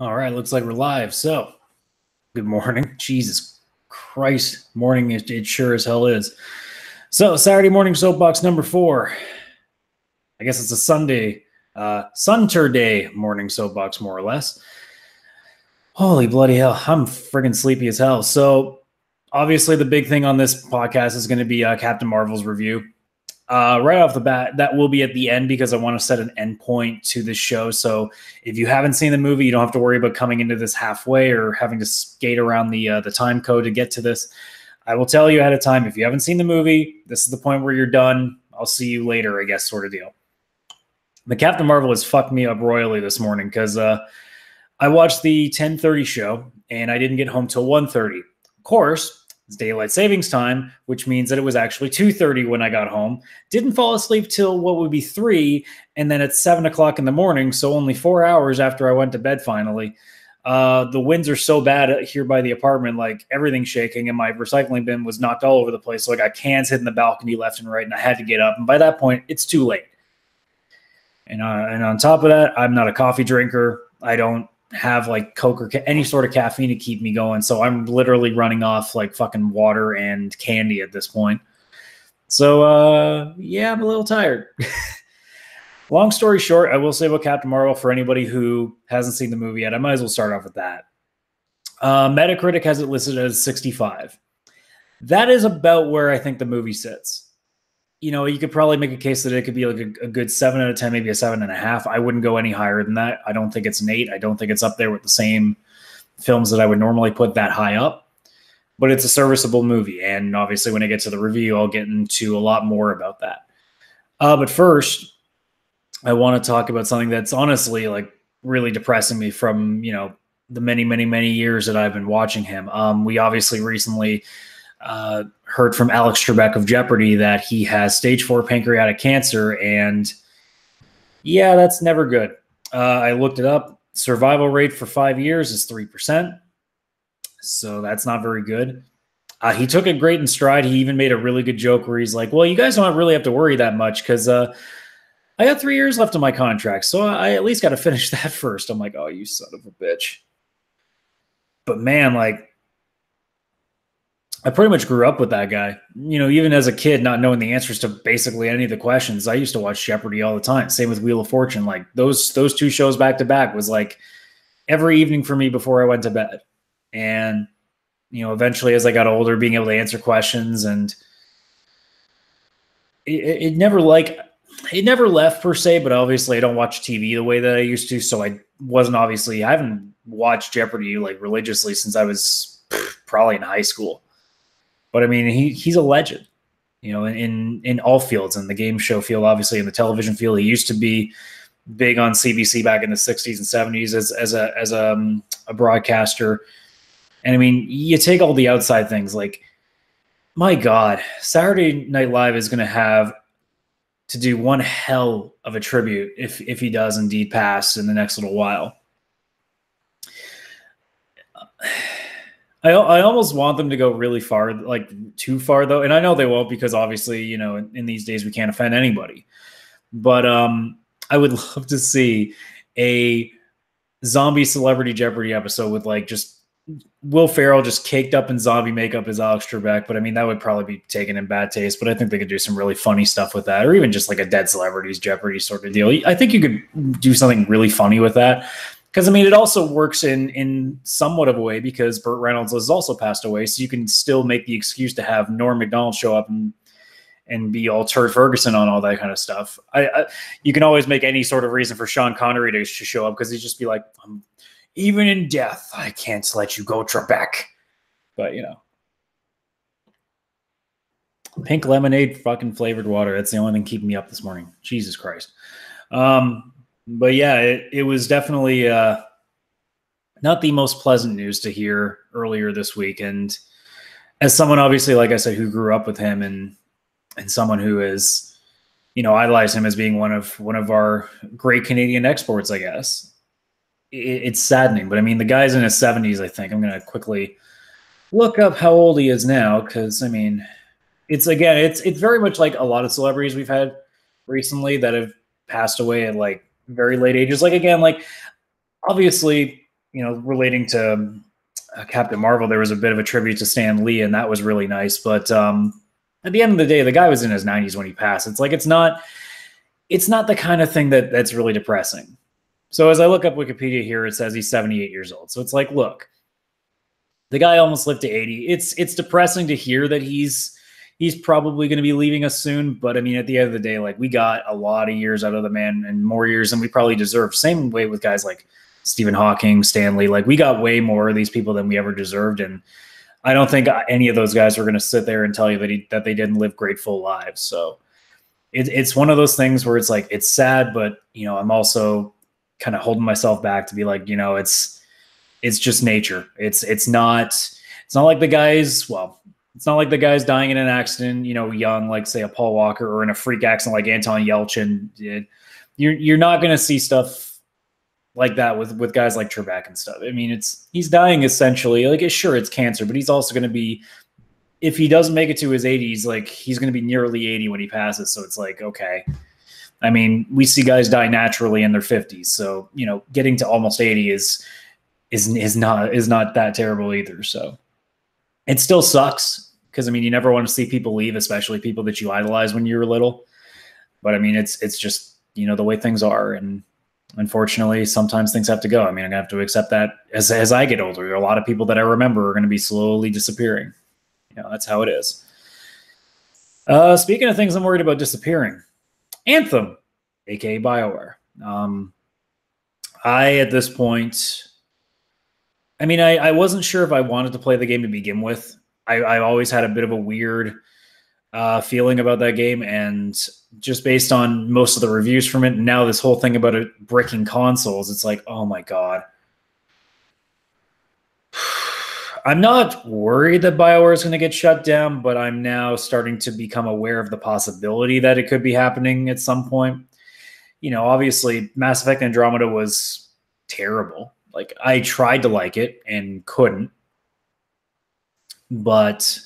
All right, looks like we're live. So, good morning. Jesus Christ, morning, it sure as hell is. So, Saturday morning soapbox number 4. I guess it's a Sunday, Sunturday morning soapbox, more or less. Holy bloody hell, I'm friggin' sleepy as hell. So, obviously, the big thing on this podcast is going to be Captain Marvel's review. Right off the bat, that will be at the end because I want to set an end point to this show. So if you haven't seen the movie, you don't have to worry about coming into this halfway or having to skate around the time code to get to this. I will tell you ahead of time, if you haven't seen the movie, this is the point where you're done. I'll see you later, I guess, sort of deal. The Captain Marvel has fucked me up royally this morning because I watched the 10:30 show and I didn't get home till 1:30. Of course, it's daylight savings time, which means that it was actually 2:30 when I got home. Didn't fall asleep till what would be 3, and then at 7 o'clock in the morning, so only 4 hours after I went to bed finally. The winds are so bad here by the apartment, like everything's shaking, and my recycling bin was knocked all over the place. So I got cans hitting the balcony left and right, and I had to get up. And by that point, it's too late. And on top of that, I'm not a coffee drinker. I don't have like Coke or any sort of caffeine to keep me going. So I'm literally running off like fucking water and candy at this point. So, yeah, I'm a little tired. Long story short, I will say about Captain Marvel for anybody who hasn't seen the movie yet. I might as well start off with that. Metacritic has it listed as 65. That is about where I think the movie sits. You know, you could probably make a case that it could be like a good 7 out of 10, maybe a 7.5. I wouldn't go any higher than that. I don't think it's an 8. I don't think it's up there with the same films that I would normally put that high up. But it's a serviceable movie. And obviously when I get to the review, I'll get into a lot more about that. But first, I want to talk about something that's honestly like really depressing me from, you know, the many, many, many years that I've been watching him. We obviously recently heard from Alex Trebek of Jeopardy that he has stage 4 pancreatic cancer. And yeah, that's never good. I looked it up. Survival rate for 5 years is 3%. So that's not very good. He took it great in stride. He even made a really good joke where he's like, well, you guys don't really have to worry that much because I got 3 years left on my contract. So I at least got to finish that first. I'm like, oh, you son of a bitch. But man, like, I pretty much grew up with that guy. You know, even as a kid, not knowing the answers to basically any of the questions, I used to watch Jeopardy all the time. Same with Wheel of Fortune. Like those two shows back to back was like every evening for me before I went to bed. And, you know, eventually as I got older, being able to answer questions and it never left per se, but obviously I don't watch TV the way that I used to. So I haven't watched Jeopardy like religiously since I was probably in high school. But I mean, he's a legend, you know, in all fields, in the game show field, obviously in the television field. He used to be big on CBC back in the 60s and 70s as a broadcaster. And I mean, you take all the outside things, like, my God, Saturday Night Live is going to have to do one hell of a tribute if he does indeed pass in the next little while. I almost want them to go really far, like too far though. And I know they won't because obviously, you know, in these days we can't offend anybody. But I would love to see a zombie celebrity Jeopardy episode with like just Will Ferrell just caked up in zombie makeup as Alex Trebek. But I mean, that would probably be taken in bad taste. But I think they could do some really funny stuff with that, or even just like a dead celebrities Jeopardy sort of deal. I think you could do something really funny with that. Because, I mean, it also works in somewhat of a way because Burt Reynolds has also passed away. So you can still make the excuse to have Norm Macdonald show up and be all Turd Ferguson on all that kind of stuff. You can always make any sort of reason for Sean Connery to show up because he'd just be like, even in death, I can't let you go, Trebek. But, you know. Pink lemonade, fucking flavored water. That's the only thing keeping me up this morning. Jesus Christ. But yeah, it was definitely not the most pleasant news to hear earlier this week. And as someone, obviously, like I said, who grew up with him and someone who is, you know, idolized him as being one of our great Canadian exports, I guess. It's saddening. But I mean, the guy's in his 70s, I think. I'm going to quickly look up how old he is now because, I mean, it's very much like a lot of celebrities we've had recently that have passed away at like very late ages. Like, again, like obviously relating to Captain Marvel, there was a bit of a tribute to Stan Lee, and that was really nice. But at the end of the day, the guy was in his 90s when he passed. It's like it's not the kind of thing that's really depressing. So as I look up Wikipedia here, it says he's 78 years old. So it's like, look, the guy almost lived to 80. It's depressing to hear that he's probably going to be leaving us soon. But I mean, at the end of the day, like, we got a lot of years out of the man, and more years than we probably deserve. Same way with guys like Stephen Hawking, Stanley. Like, we got way more of these people than we ever deserved. And I don't think any of those guys are going to sit there and tell you that they didn't live great full lives. So it's one of those things where it's like, it's sad, but I'm also kind of holding myself back to be like, it's just nature. It's not like the guys. Well, it's not like the guys dying in an accident, young, like say a Paul Walker, or in a freak accident like Anton Yelchin did. You're not going to see stuff like that with guys like Trebek and stuff. I mean, he's dying essentially. Like, sure, it's cancer, but he's also going to be, if he doesn't make it to his 80s, like, he's going to be nearly 80 when he passes. So it's like, okay. I mean, we see guys die naturally in their 50s. So, getting to almost 80 is not that terrible either. So it still sucks, because I mean, you never want to see people leave, especially people that you idolize when you were little. But I mean, it's just, the way things are. And unfortunately, sometimes things have to go. I mean, I'm gonna have to accept that as I get older. There are a lot of people that I remember are going to be slowly disappearing. That's how it is. Speaking of things I'm worried about disappearing, Anthem, aka BioWare. At this point, I mean, I wasn't sure if I wanted to play the game to begin with. I always had a bit of a weird feeling about that game, and just based on most of the reviews from it, and now this whole thing about it bricking consoles, it's like, oh my God. I'm not worried that BioWare is going to get shut down, but I'm now starting to become aware of the possibility that it could be happening at some point. Obviously, Mass Effect Andromeda was terrible. Like, I tried to like it and couldn't. But,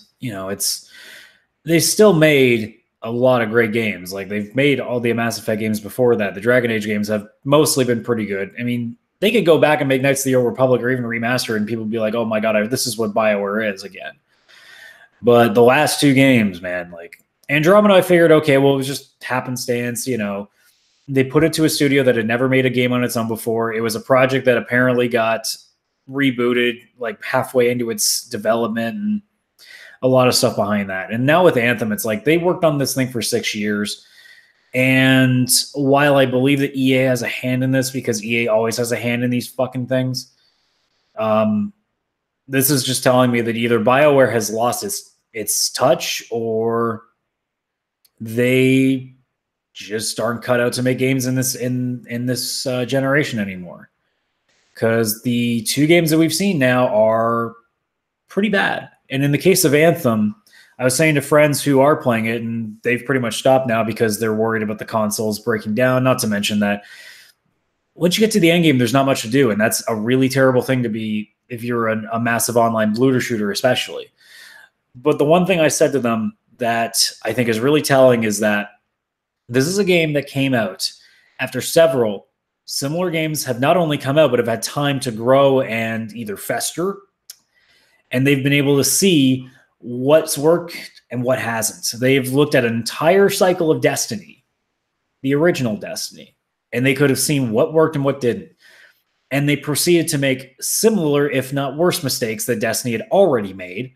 they still made a lot of great games. Like, they've made all the Mass Effect games before that. The Dragon Age games have mostly been pretty good. I mean, they could go back and make Knights of the Old Republic or even remaster, and people would be like, oh my God, this is what BioWare is again. But the last two games, man, like Andromeda, I figured, okay, well, it was just happenstance, They put it to a studio that had never made a game on its own before. It was a project that apparently got rebooted like halfway into its development, and a lot of stuff behind that. And now with Anthem, it's like they worked on this thing for 6 years. And while I believe that EA has a hand in this, because EA always has a hand in these fucking things, this is just telling me that either BioWare has lost its touch, or they just aren't cut out to make games in this generation anymore. Because the two games that we've seen now are pretty bad. And in the case of Anthem, I was saying to friends who are playing it, and they've pretty much stopped now because they're worried about the consoles breaking down. Not to mention that once you get to the end game, there's not much to do. And that's a really terrible thing to be if you're a massive online looter shooter, especially. But the one thing I said to them that I think is really telling is that this is a game that came out after several similar games have not only come out, but have had time to grow and either fester. And they've been able to see what's worked and what hasn't. So they've looked at an entire cycle of Destiny, the original Destiny, and they could have seen what worked and what didn't. And they proceeded to make similar, if not worse, mistakes that Destiny had already made.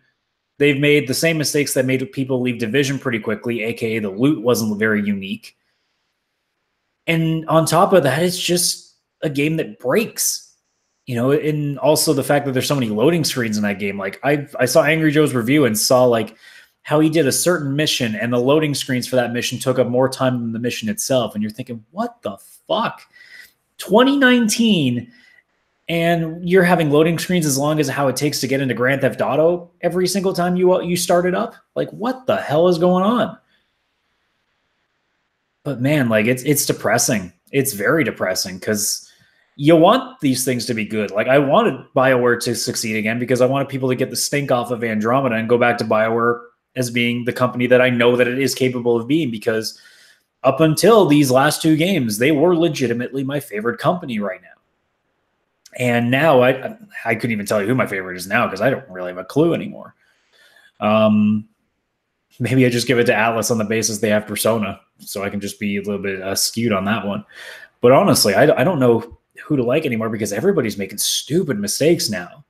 They've made the same mistakes that made people leave Division pretty quickly, aka the loot wasn't very unique. And on top of that, it's just a game that breaks. And also the fact that there's so many loading screens in that game. Like, I saw Angry Joe's review and saw like how he did a certain mission, and the loading screens for that mission took up more time than the mission itself. And you're thinking, what the fuck? 2019, and you're having loading screens as long as how it takes to get into Grand Theft Auto every single time you start it up? Like, what the hell is going on? But man, like, it's depressing. It's very depressing, because you want these things to be good. Like, I wanted BioWare to succeed again because I wanted people to get the stink off of Andromeda and go back to BioWare as being the company that I know that it is capable of being, because up until these last two games, they were legitimately my favorite company right now. And now I couldn't even tell you who my favorite is now because I don't really have a clue anymore. Maybe I just give it to Atlas on the basis they have Persona, so I can just be a little bit skewed on that one. But honestly, I don't know who to like anymore because everybody's making stupid mistakes now.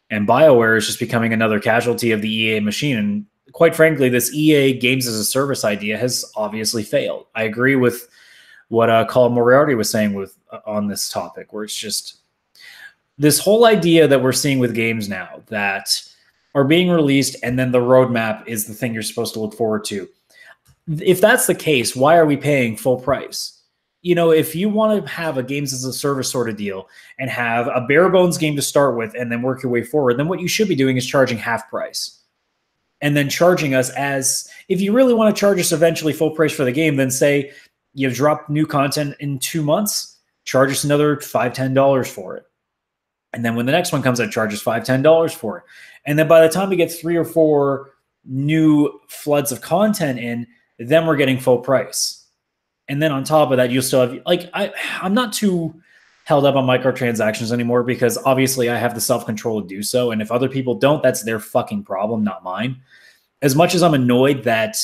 And BioWare is just becoming another casualty of the EA machine. And quite frankly, this EA games as a service idea has obviously failed. I agree with what Colin Moriarty was saying on this topic, where it's just this whole idea that we're seeing with games now that are being released and then the roadmap is the thing you're supposed to look forward to. If that's the case, why are we paying full price? You know, if you want to have a games as a service sort of deal and have a bare bones game to start with and then work your way forward, then what you should be doing is charging half price. And then charging us as, if you really want to charge us eventually full price for the game, then say you've dropped new content in 2 months, charge us another $5, $10 for it. And then when the next one comes out, charge us $5, $10 for it. And then by the time we get 3 or 4 new floods of content in, then we're getting full price. And then on top of that, you'll still have, like, I'm not too held up on microtransactions anymore because obviously I have the self-control to do so. And if other people don't, that's their fucking problem, not mine. As much as I'm annoyed that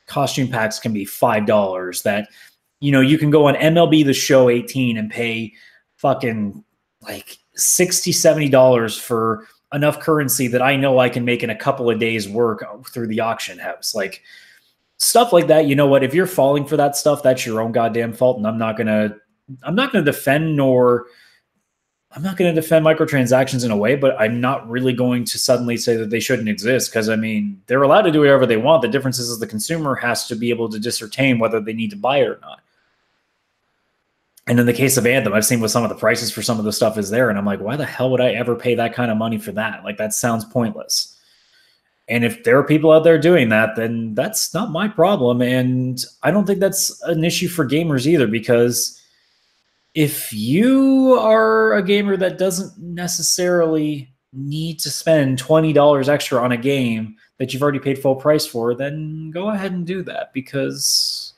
costume packs can be $5, that, you know, you can go on MLB The Show 18 and pay fucking like $60, $70 for enough currency that I know I can make in a couple of days work through the auction house. Like, stuff like that, you know what? If you're falling for that stuff, that's your own goddamn fault. And I'm not gonna defend microtransactions in a way, but I'm not really going to suddenly say that they shouldn't exist because I mean they're allowed to do whatever they want. The difference is the consumer has to be able to discern whether they need to buy it or not. And in the case of Anthem, I've seen what some of the prices for some of the stuff is there, and I'm like, why the hell would I ever pay that kind of money for that? Like, that sounds pointless. And if there are people out there doing that, then that's not my problem. And I don't think that's an issue for gamers either, because if you are a gamer that doesn't necessarily need to spend $20 extra on a game that you've already paid full price for, then go ahead and do that. Because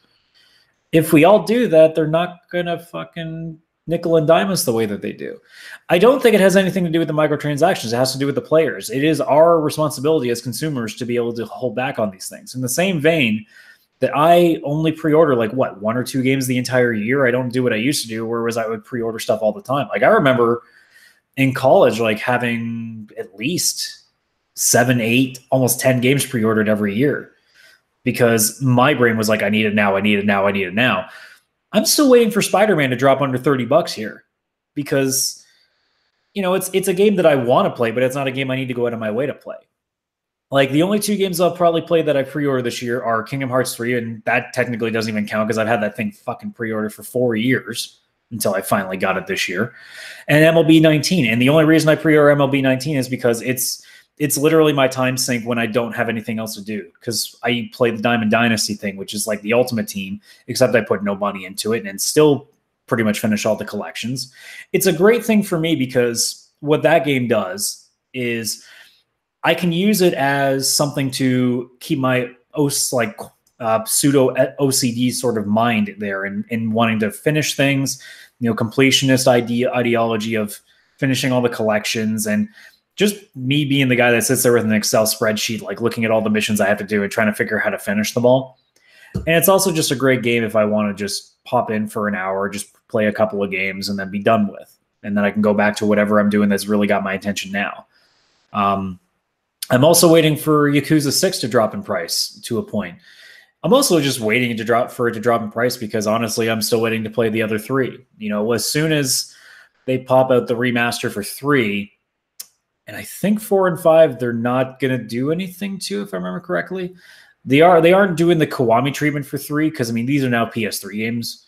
if we all do that, they're not going to fucking nickel and dime us the way that they do. I don't think it has anything to do with the microtransactions. It has to do with the players. It is our responsibility as consumers to be able to hold back on these things. In the same vein that I only pre-order like what, 1 or 2 games the entire year. I don't do what I used to do, whereas I would pre-order stuff all the time. Like, I remember in college, like, having at least 7, 8, almost 10 games pre-ordered every year because my brain was like, I need it now, I need it now, I need it now. I'm still waiting for Spider-Man to drop under $30 here because, you know, it's a game that I want to play, but it's not a game I need to go out of my way to play. Like, the only 2 games I'll probably play that I pre-ordered this year are Kingdom Hearts 3, and that technically doesn't even count because I've had that thing fucking pre-ordered for 4 years until I finally got it this year, and MLB 19. And the only reason I pre-order MLB 19 is because it's literally my time sink when I don't have anything else to do, because I play the Diamond Dynasty thing, which is like the ultimate team, except I put no money into it and still pretty much finish all the collections. It's a great thing for me because what that game does is I can use it as something to keep my pseudo OCD sort of mind there and wanting to finish things, you know, completionist ideology of finishing all the collections, and just me being the guy that sits there with an Excel spreadsheet, like looking at all the missions I have to do and trying to figure out how to finish them all. And it's also just a great game if I want to just pop in for an hour, just play a couple of games and then be done with. And then I can go back to whatever I'm doing that's really got my attention now. I'm also waiting for Yakuza 6 to drop in price to a point. I'm also just waiting for it to drop in price because honestly, I'm still waiting to play the other 3. You know, as soon as they pop out the remaster for 3, and I think 4 and 5, they're not going to do anything to, if I remember correctly. They aren't doing the Kiwami treatment for 3 because, I mean, these are now PS3 games.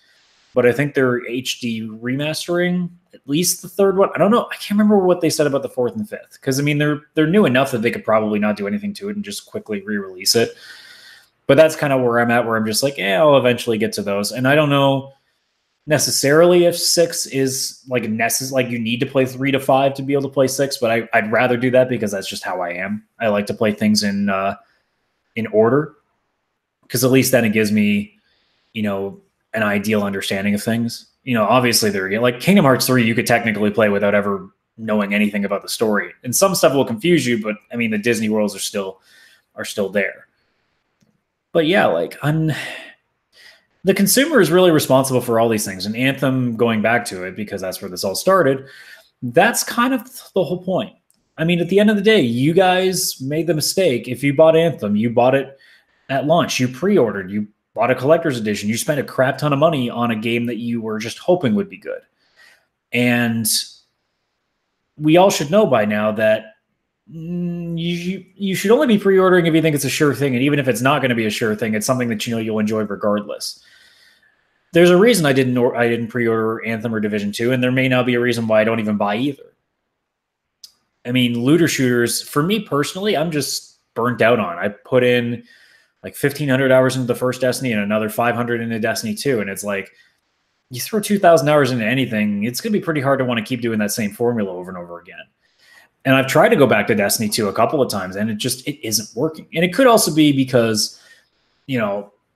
But I think they're HD remastering at least the 3rd one. I don't know. I can't remember what they said about the 4th and 5th because, I mean, they're new enough that they could probably not do anything to it and just quickly re-release it. But that's kind of where I'm at, where I'm just like, yeah, I'll eventually get to those. And I don't know necessarily if 6 is like like you need to play 3 to 5 to be able to play 6, but I'd rather do that because that's just how I am. I like to play things in order because at least then it gives me, you know, an ideal understanding of things. obviously they're like Kingdom Hearts 3, you could technically play without ever knowing anything about the story. And some stuff will confuse you, but I mean, the Disney worlds are still there. But yeah, like the consumer is really responsible for all these things. And Anthem, going back to it, because that's where this all started, that's kind of the whole point. I mean, at the end of the day, you guys made the mistake. If you bought Anthem, you bought it at launch, you pre-ordered, you bought a collector's edition, you spent a crap ton of money on a game that you were just hoping would be good. And we all should know by now that you should only be pre-ordering if you think it's a sure thing. And even if it's not going to be a sure thing, it's something that you'll enjoy regardless. There's a reason I didn't pre-order Anthem or Division 2, and there may now be a reason why I don't even buy either. I mean, looter shooters, for me personally, I'm just burnt out on. I put in like 1,500 hours into the first Destiny and another 500 into Destiny 2, and it's like, you throw 2,000 hours into anything, it's going to be pretty hard to want to keep doing that same formula over and over again. And I've tried to go back to Destiny 2 a couple of times, and it isn't working. And it could also be because,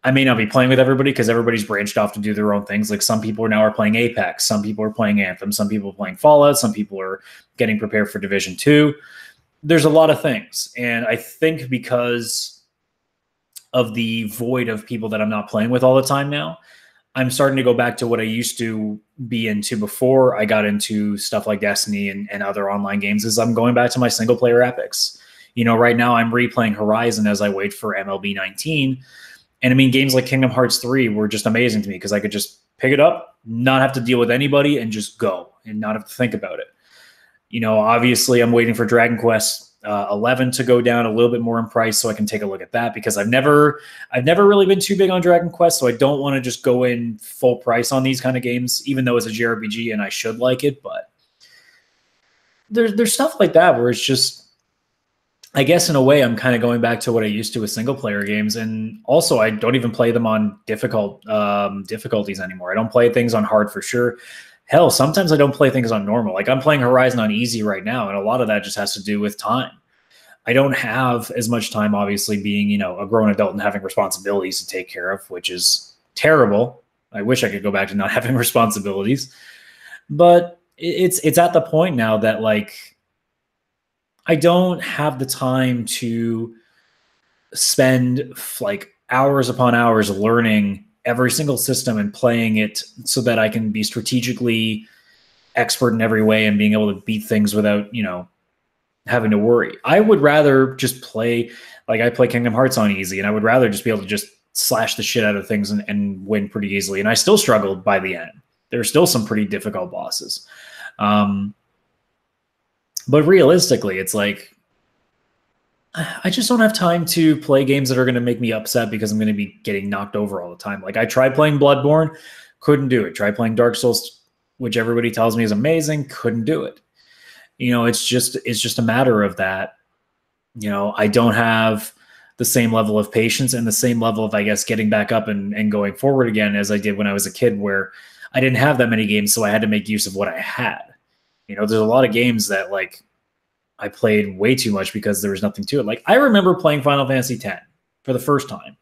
I may not be playing with everybody because everybody's branched off to do their own things. Like some people are playing Apex, some people are playing Anthem, some people are playing Fallout, some people are getting prepared for Division 2. There's a lot of things. And I think because of the void of people that I'm not playing with all the time now, I'm starting to go back to what I used to be into before I got into stuff like Destiny and other online games, is I'm going back to my single player epics. Right now I'm replaying Horizon as I wait for MLB 19. And I mean, games like Kingdom Hearts 3 were just amazing to me because I could just pick it up, not have to deal with anybody, and just go and not have to think about it. Obviously I'm waiting for Dragon Quest 11 to go down a little bit more in price so I can take a look at that, because I've never really been too big on Dragon Quest, so I don't want to just go in full price on these kind of games, even though it's a JRPG and I should like it. But there's stuff like that where it's just, I guess in a way I'm kind of going back to what I used to with single player games. And also I don't even play them on difficulties anymore. I don't play things on hard for sure. Hell, sometimes I don't play things on normal. Like I'm playing Horizon on easy right now, and a lot of that just has to do with time. I don't have as much time, obviously, being, a grown adult and having responsibilities to take care of, which is terrible. I wish I could go back to not having responsibilities. But it's at the point now that, like, I don't have the time to spend like hours upon hours learning every single system and playing it so that I can be strategically expert in every way and being able to beat things without, having to worry. I would rather just play, like I play Kingdom Hearts on easy, and I would rather just be able to just slash the shit out of things and win pretty easily. And I still struggled by the end. There are still some pretty difficult bosses. But realistically, it's like, I just don't have time to play games that are going to make me upset because I'm going to be getting knocked over all the time. Like I tried playing Bloodborne, couldn't do it. Tried playing Dark Souls, which everybody tells me is amazing, couldn't do it. It's just a matter of that. I don't have the same level of patience and the same level of, I guess, getting back up and going forward again as I did when I was a kid, where I didn't have that many games, so I had to make use of what I had. There's a lot of games that, like, I played way too much because there was nothing to it. Like I remember playing Final Fantasy X for the first time,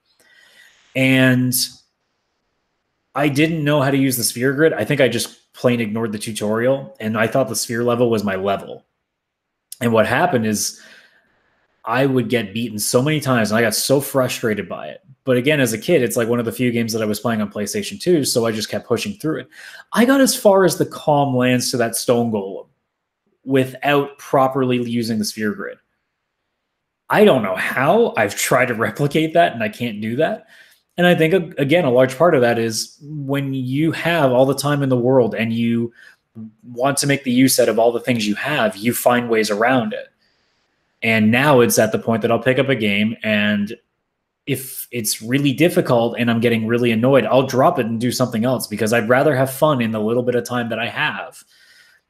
and I didn't know how to use the sphere grid. I think I just plain ignored the tutorial, and I thought the sphere level was my level. And what happened is I would get beaten so many times, and I got so frustrated by it. But again, as a kid, it's like one of the few games that I was playing on PlayStation 2, so I just kept pushing through it. I got as far as the Calm Lands to that Stone Golem without properly using the sphere grid. I don't know how. I've tried to replicate that, and I can't do that. And I think, again, a large part of that is when you have all the time in the world and you want to make the use out of all the things you have, you find ways around it. And now it's at the point that I'll pick up a game, and if it's really difficult and I'm getting really annoyed, I'll drop it and do something else, because I'd rather have fun in the little bit of time that I have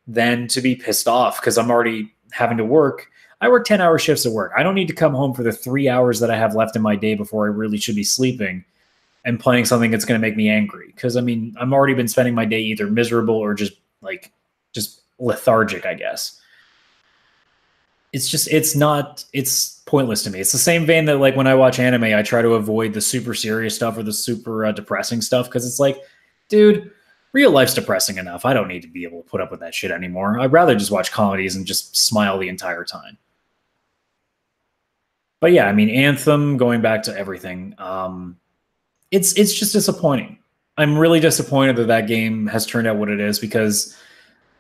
than to be pissed off because I'm already having to work. I work 10-hour shifts at work. I don't need to come home for the 3 hours that I have left in my day before I really should be sleeping and playing something that's going to make me angry. Because, I mean, I've already been spending my day either miserable or just lethargic, I guess. It's pointless to me. It's the same vein that, like, when I watch anime, I try to avoid the super serious stuff or the super depressing stuff, because it's like, dude, real life's depressing enough. I don't need to be able to put up with that shit anymore. I'd rather just watch comedies and just smile the entire time. But yeah, I mean, Anthem, going back to everything, it's just disappointing. I'm really disappointed that that game has turned out what it is because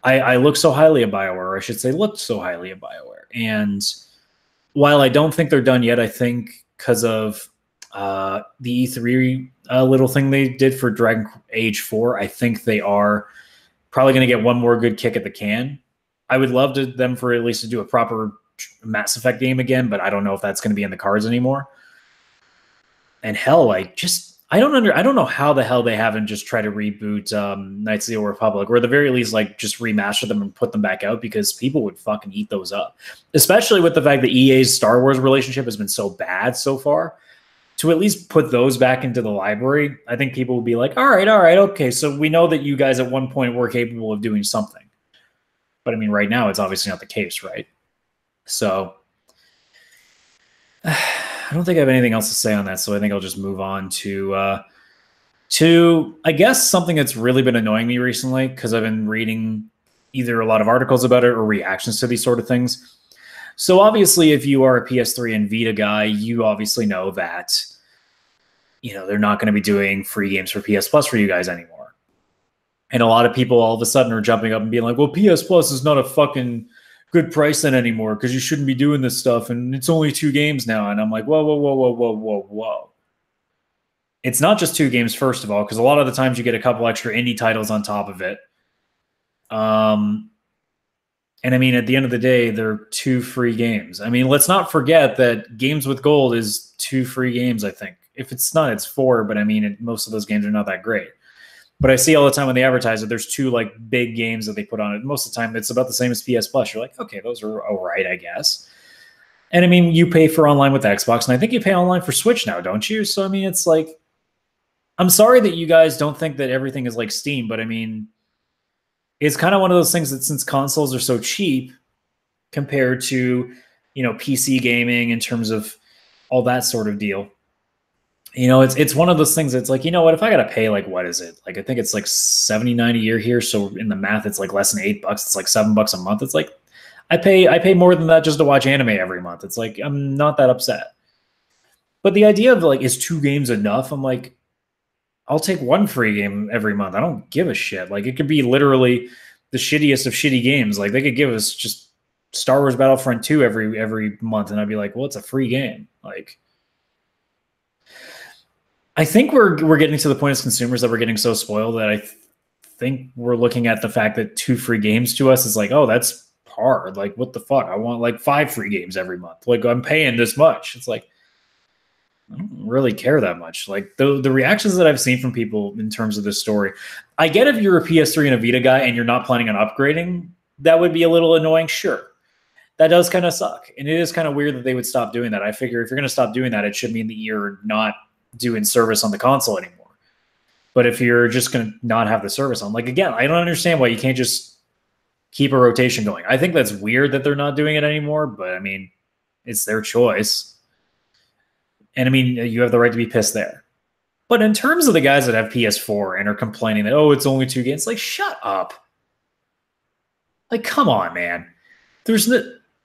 I look so highly of BioWare, or I should say looked so highly of BioWare. And while I don't think they're done yet, I think because of the E3 little thing they did for Dragon Age 4, I think they are probably going to get one more good kick at the can. I would love them for at least to do a proper Mass Effect game again, but I don't know if that's going to be in the cards anymore. And hell, like, just I don't know how the hell they haven't just tried to reboot Knights of the Old Republic, or at the very least, like, just remaster them and put them back out, because people would fucking eat those up. Especially with the fact that EA's Star Wars relationship has been so bad so far. To at least put those back into the library, I think people would be like, all right, okay, so we know that you guys at one point were capable of doing something. But I mean, right now, it's obviously not the case, right? So I don't think I have anything else to say on that, so I think I'll just move on to I guess something that's really been annoying me recently, because I've been reading either a lot of articles about it or reactions to these sort of things. So obviously, if you are a PS3 and Vita guy, you obviously know that, you know, they're not going to be doing free games for PS Plus for you guys anymore. And a lot of people all of a sudden are jumping up and being like, well, PS Plus is not a fucking good price then anymore because you shouldn't be doing this stuff, and it's only 2 games now. And I'm like, whoa. It's not just 2 games, first of all, because a lot of the times you get a couple extra indie titles on top of it. And I mean, at the end of the day, they're 2 free games. I mean, let's not forget that Games with Gold is 2 free games, I think. If it's not, it's 4, but I mean, most of those games are not that great. But I see all the time when they advertise it, there's 2 like big games that they put on it. Most of the time, it's about the same as PS Plus. You're like, okay, those are all right, I guess. And I mean, you pay for online with Xbox, and I think you pay online for Switch now, don't you? So I mean, it's like, I'm sorry that you guys don't think that everything is like Steam, but I mean, it's kind of one of those things that since consoles are so cheap compared to, you know, PC gaming in terms of all that sort of deal, you know, it's one of those things that's like, you know what, if I got to pay, like, what is it? Like, I think it's like $79 a year here. So in the math, it's like less than $8. It's like $7 a month. It's like, I pay more than that just to watch anime every month. It's like, I'm not that upset. But the idea of like, is 2 games enough? I'm like, I'll take 1 free game every month. I don't give a shit. Like, it could be literally the shittiest of shitty games. Like, they could give us just Star Wars Battlefront 2 every month, and I'd be like, well, it's a free game. Like, I think we're getting to the point as consumers that we're getting so spoiled that I think we're looking at the fact that 2 free games to us is like, oh, that's hard. Like, what the fuck? I want like 5 free games every month. Like, I'm paying this much. It's like, I don't really care that much. Like, the reactions that I've seen from people in terms of this story, I get if you're a PS3 and a Vita guy and you're not planning on upgrading, that would be a little annoying. Sure. That does kind of suck. And it is kind of weird that they would stop doing that. I figure if you're going to stop doing that, it should mean that you're not doing service on the console anymore. But if you're just going to not have the service on, like, again, I don't understand why you can't just keep a rotation going. I think that's weird that they're not doing it anymore, but I mean, it's their choice. And I mean, you have the right to be pissed there. But in terms of the guys that have PS4 and are complaining that, oh, it's only 2 games, like, shut up. Like, come on, man.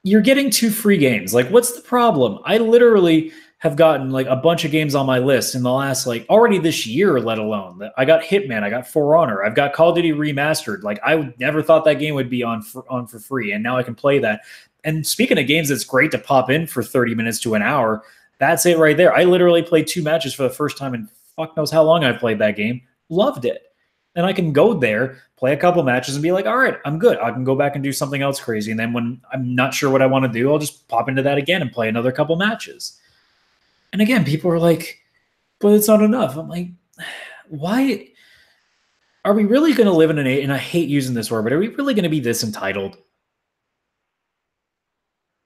You're getting 2 free games. Like, what's the problem? I literally have gotten like a bunch of games on my list in the last, like, already this year, let alone. I got Hitman, I got For Honor, I've got Call of Duty Remastered. Like, I never thought that game would be on for free, and now I can play that. And speaking of games that's great to pop in for 30 minutes to an hour, that's it right there. I literally played 2 matches for the first time in fuck knows how long I've played that game. Loved it. And I can go there, play a couple matches, and be like, all right, I'm good. I can go back and do something else crazy. And then when I'm not sure what I want to do, I'll just pop into that again and play another couple matches. And again, people are like, but it's not enough. I'm like, why? Are we really going to live in an age, and I hate using this word, but are we really going to be this entitled?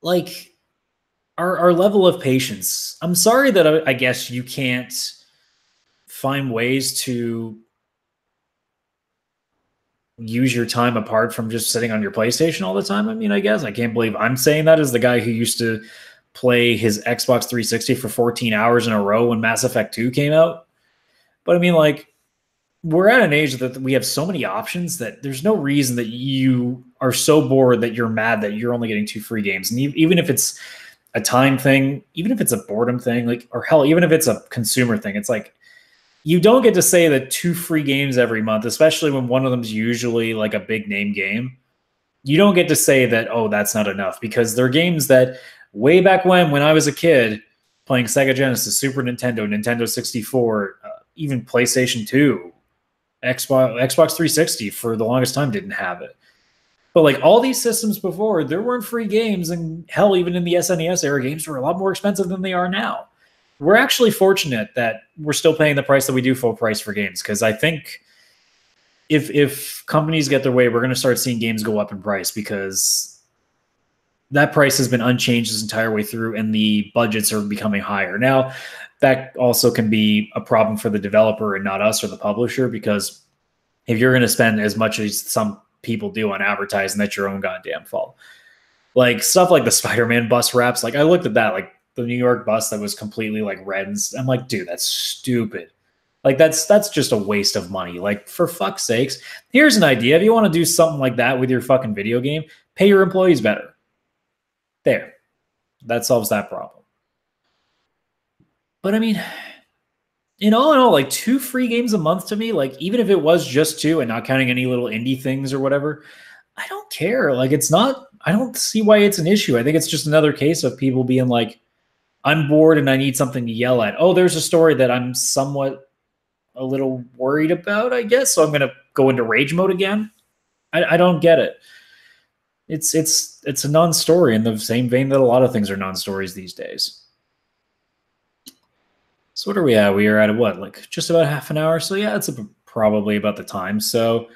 Like, our level of patience. I'm sorry that I guess you can't find ways to use your time apart from just sitting on your PlayStation all the time. I mean, I guess I can't believe I'm saying that as the guy who used to play his Xbox 360 for 14 hours in a row when Mass Effect 2 came out. But I mean, like, we're at an age that we have so many options that there's no reason that you are so bored that you're mad that you're only getting 2 free games. And even if it's a time thing, even if it's a boredom thing, like, or hell, even if it's a consumer thing, it's like, you don't get to say that 2 free games every month, especially when one of them's usually like a big name game. You don't get to say that, oh, that's not enough, because they're games that way back when I was a kid playing Sega Genesis, Super Nintendo, Nintendo 64, even PlayStation 2, Xbox 360 for the longest time didn't have it. But like all these systems before, there weren't free games, and hell, even in the SNES era, games were a lot more expensive than they are now. We're actually fortunate that we're still paying the price that we do full price for games, because I think if companies get their way, we're going to start seeing games go up in price, because that price has been unchanged this entire way through, and the budgets are becoming higher. Now, that also can be a problem for the developer and not us or the publisher, because if you're going to spend as much as some people do on advertising, that's your own goddamn fault. Like stuff like the Spider-Man bus wraps. Like I looked at that, like the New York bus that was completely like red, and I'm like, dude, that's stupid. Like that's just a waste of money. Like for fuck's sakes, here's an idea. If you want to do something like that with your fucking video game, pay your employees better. There, that solves that problem. But I mean, in all, like 2 free games a month to me, like even if it was just 2 and not counting any little indie things or whatever, I don't care. Like it's not, I don't see why it's an issue. I think it's just another case of people being like, I'm bored and I need something to yell at. Oh, there's a story that I'm somewhat a little worried about, I guess. So I'm going to go into rage mode again. I don't get it. It's a non-story in the same vein that a lot of things are non-stories these days. So what are we at? We are at what, like just about half an hour. So yeah, it's probably about the time. So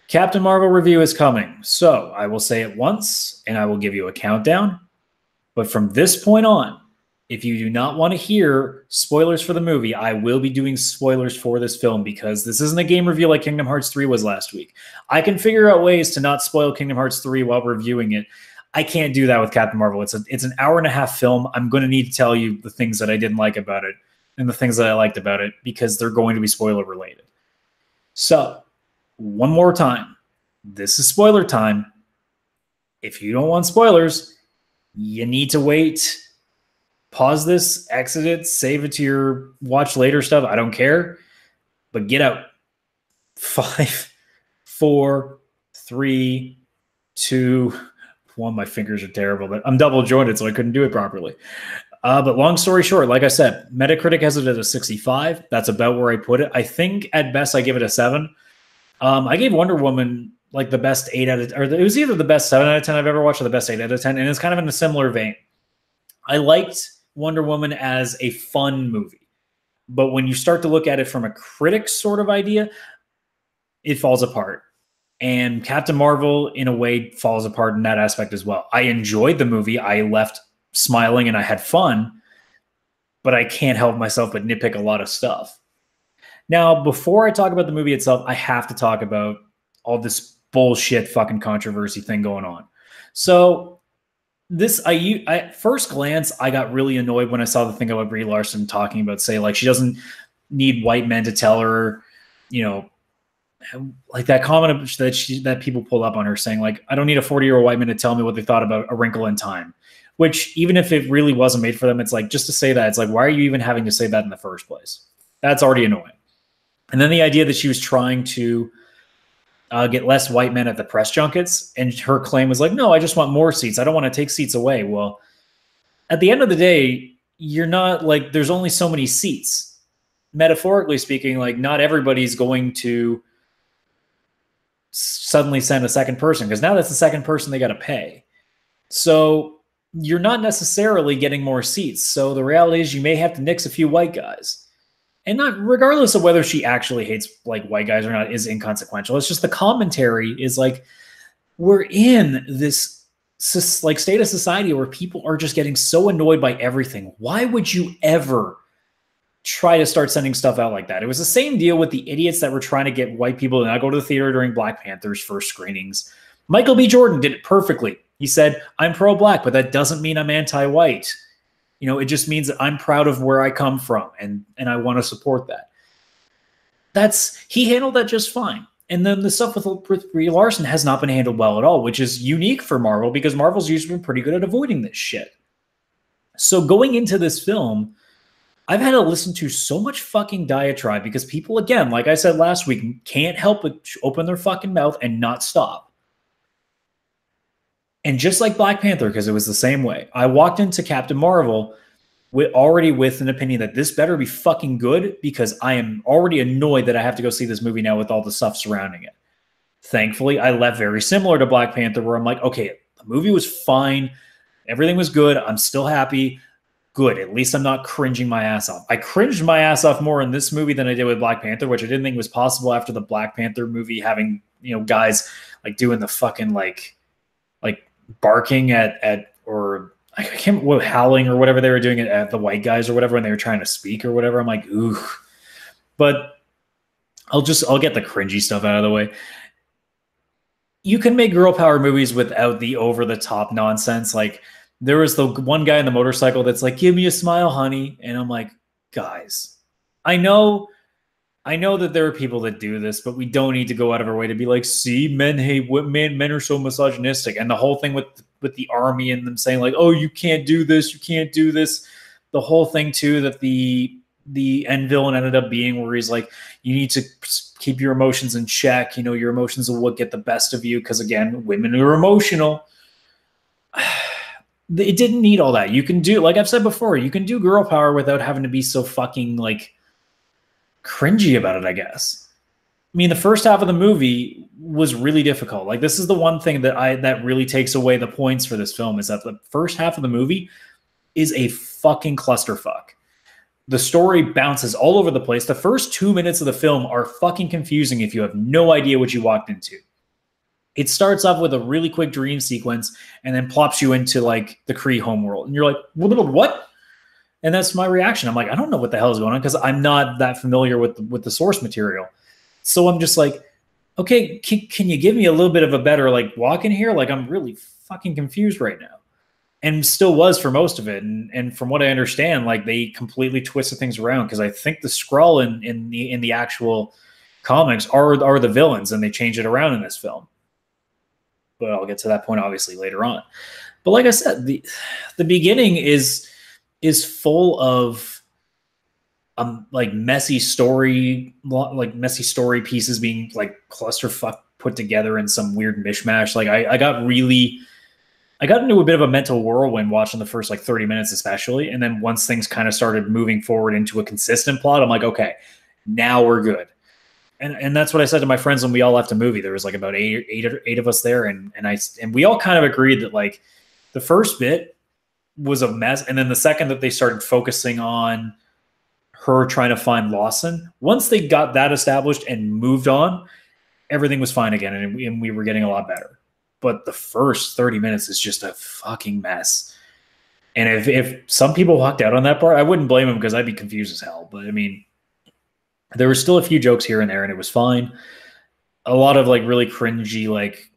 Captain Marvel review is coming. So I will say it once and I will give you a countdown. But from this point on, if you do not want to hear spoilers for the movie, I will be doing spoilers for this film, because this isn't a game review like Kingdom Hearts 3 was last week. I can figure out ways to not spoil Kingdom Hearts 3 while reviewing it. I can't do that with Captain Marvel. It's an hour-and-a-half film. I'm going to need to tell you the things that I didn't like about it and the things that I liked about it, because they're going to be spoiler related. So, one more time. This is spoiler time. If you don't want spoilers, you need to wait. Pause this, exit it, save it to your watch later stuff. I don't care. But get out. 5, 4, 3, 2, 1. My fingers are terrible, but I'm double jointed, so I couldn't do it properly. But long story short, like I said, Metacritic has it at a 65. That's about where I put it. I think at best I give it a 7. I gave Wonder Woman like the best 8 out of, or it was either the best 7 out of 10 I've ever watched or the best 8 out of 10. And it's kind of in a similar vein. I liked Wonder Woman as a fun movie, but when you start to look at it from a critic sort of idea, it falls apart. And Captain Marvel, in a way, falls apart in that aspect as well. I enjoyed the movie. I left smiling and I had fun, but I can't help myself but nitpick a lot of stuff. Now, before I talk about the movie itself, I have to talk about all this bullshit fucking controversy thing going on. So this, I at first glance, I got really annoyed when I saw the thing about Brie Larson talking about, say, like, she doesn't need white men to tell her, you know, like that comment that people pull up on her saying, like, I don't need a 40-year-old white man to tell me what they thought about A Wrinkle in Time, which even if it really wasn't made for them, it's like, just to say that, it's like, why are you even having to say that in the first place? That's already annoying. And then the idea that she was trying to get less white men at the press junkets, and her claim was like, no, I just want more seats. I don't want to take seats away. Well, at the end of the day, you're not like, there's only so many seats. Metaphorically speaking, like, not everybody's going to suddenly send a second person, because now that's the second person they got to pay. So you're not necessarily getting more seats. So the reality is you may have to nix a few white guys. And not regardless of whether she actually hates like white guys or not is inconsequential. It's just the commentary is like, we're in this like state of society where people are just getting so annoyed by everything. Why would you ever try to start sending stuff out like that? It was the same deal with the idiots that were trying to get white people to not go to the theater during Black Panther's first screenings. Michael B. Jordan did it perfectly. He said, I'm pro-Black, but that doesn't mean I'm anti-white. You know, it just means that I'm proud of where I come from, and I want to support that. he handled that just fine. And then the stuff with Brie Larson has not been handled well at all, which is unique for Marvel because Marvel's usually been pretty good at avoiding this shit. So going into this film, I've had to listen to so much fucking diatribe because people, again, like I said last week, can't help but open their fucking mouth and not stop. And just like Black Panther, because it was the same way, I walked into Captain Marvel already with an opinion that this better be fucking good because I am already annoyed that I have to go see this movie now with all the stuff surrounding it. Thankfully, I left very similar to Black Panther where I'm like, okay, the movie was fine. Everything was good. I'm still happy. Good. At least I'm not cringing my ass off. I cringed my ass off more in this movie than I did with Black Panther, which I didn't think was possible after the Black Panther movie having, guys like doing the fucking like barking at or I can't remember, howling or whatever they were doing at the white guys or whatever when they were trying to speak or whatever. I'm like, ooh. But I'll get the cringy stuff out of the way. You can make girl power movies without the over the top nonsense. Like there was the one guy in the motorcycle that's like, "Give me a smile, honey," and I'm like, guys, I know that there are people that do this, but we don't need to go out of our way to be like, see, men hate women, men are so misogynistic. And the whole thing with the army and them saying like, oh, you can't do this, you can't do this. The whole thing too, that the end villain ended up being where he's like, you need to keep your emotions in check. Your emotions will get the best of you. Cause again, women are emotional. It didn't need all that. You can do, like I've said before, you can do girl power without having to be so fucking like cringy about it, I guess. I mean, the first half of the movie was really difficult. Like this is the one thing that really takes away the points for this film is that the first half of the movie is a fucking clusterfuck. The story bounces all over the place. The first 2 minutes of the film are fucking confusing if you have no idea what you walked into. It starts off with a really quick dream sequence and then plops you into like the Kree homeworld. And you're like, what? And that's my reaction. I'm like, I don't know what the hell is going on because I'm not that familiar with the source material. So I'm just like, okay, can you give me a little bit of a better like walk in here? Like I'm really fucking confused right now. And still was for most of it. And from what I understand, like they completely twisted things around because I think the Skrull in the actual comics are the villains and they change it around in this film. But I'll get to that point obviously later on. But like I said, the beginning is full of like messy story pieces being like clusterfuck put together in some weird mishmash. Like I got into a bit of a mental whirlwind watching the first like 30 minutes especially. And then once things kind of started moving forward into a consistent plot, I'm like, okay, now we're good. And that's what I said to my friends when we all left the movie. There was like about eight of us there. And we all kind of agreed that like the first bit was a mess. And then the second that they started focusing on her trying to find Lawson, once they got that established and moved on, everything was fine again. And we were getting a lot better. But the first 30 minutes is just a fucking mess. And if some people walked out on that part, I wouldn't blame them because I'd be confused as hell. But I mean, there were still a few jokes here and there, and it was fine. A lot of like really cringy, like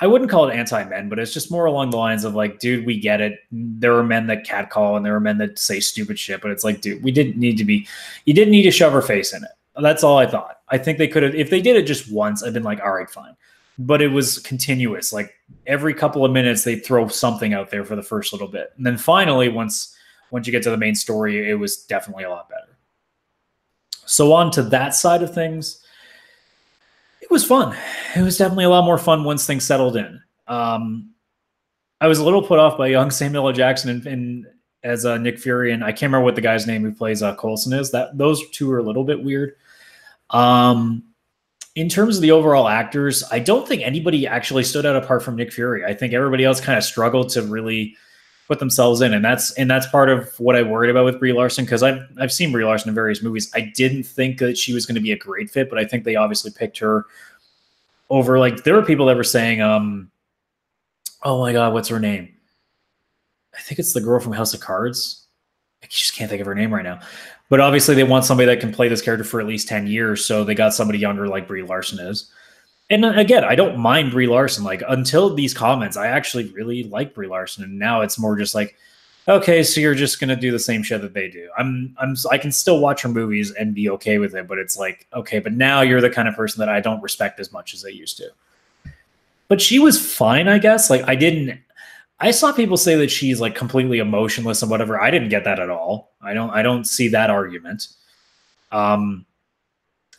I wouldn't call it anti-men, but it's just more along the lines of like, dude, we get it. There are men that catcall and there are men that say stupid shit, but it's like, dude, you didn't need to shove her face in it. That's all I thought. I think they could have, if they did it just once, I'd been like, all right, fine. But it was continuous. Like every couple of minutes, they'd throw something out there for the first little bit. And then finally, once you get to the main story, it was definitely a lot better. So on to that side of things, it was fun. It was definitely a lot more fun once things settled in. I was a little put off by young Samuel L. Jackson as Nick Fury, and I can't remember what the guy's name who plays Coulson is. That those two are a little bit weird. In terms of the overall actors, I don't think anybody actually stood out apart from Nick Fury. I think everybody else kind of struggled to really put themselves in, and that's part of what I worried about with Brie Larson, because I've seen Brie Larson in various movies. I didn't think that she was going to be a great fit, but I think they obviously picked her over, like, there were people that were saying, oh my god, what's her name? I think it's the girl from House of Cards. I just can't think of her name right now. But obviously they want somebody that can play this character for at least 10 years, so they got somebody younger like Brie Larson is. And again, I don't mind Brie Larson. Like, until these comments, I actually really like Brie Larson. And now it's more just like, Okay, so you're just gonna do the same shit that they do. I can still watch her movies and be okay with it, but it's like, okay, but now you're the kind of person that I don't respect as much as I used to. But she was fine, I guess. Like I saw people say that she's like completely emotionless and whatever. I didn't get that at all. I don't see that argument. Um,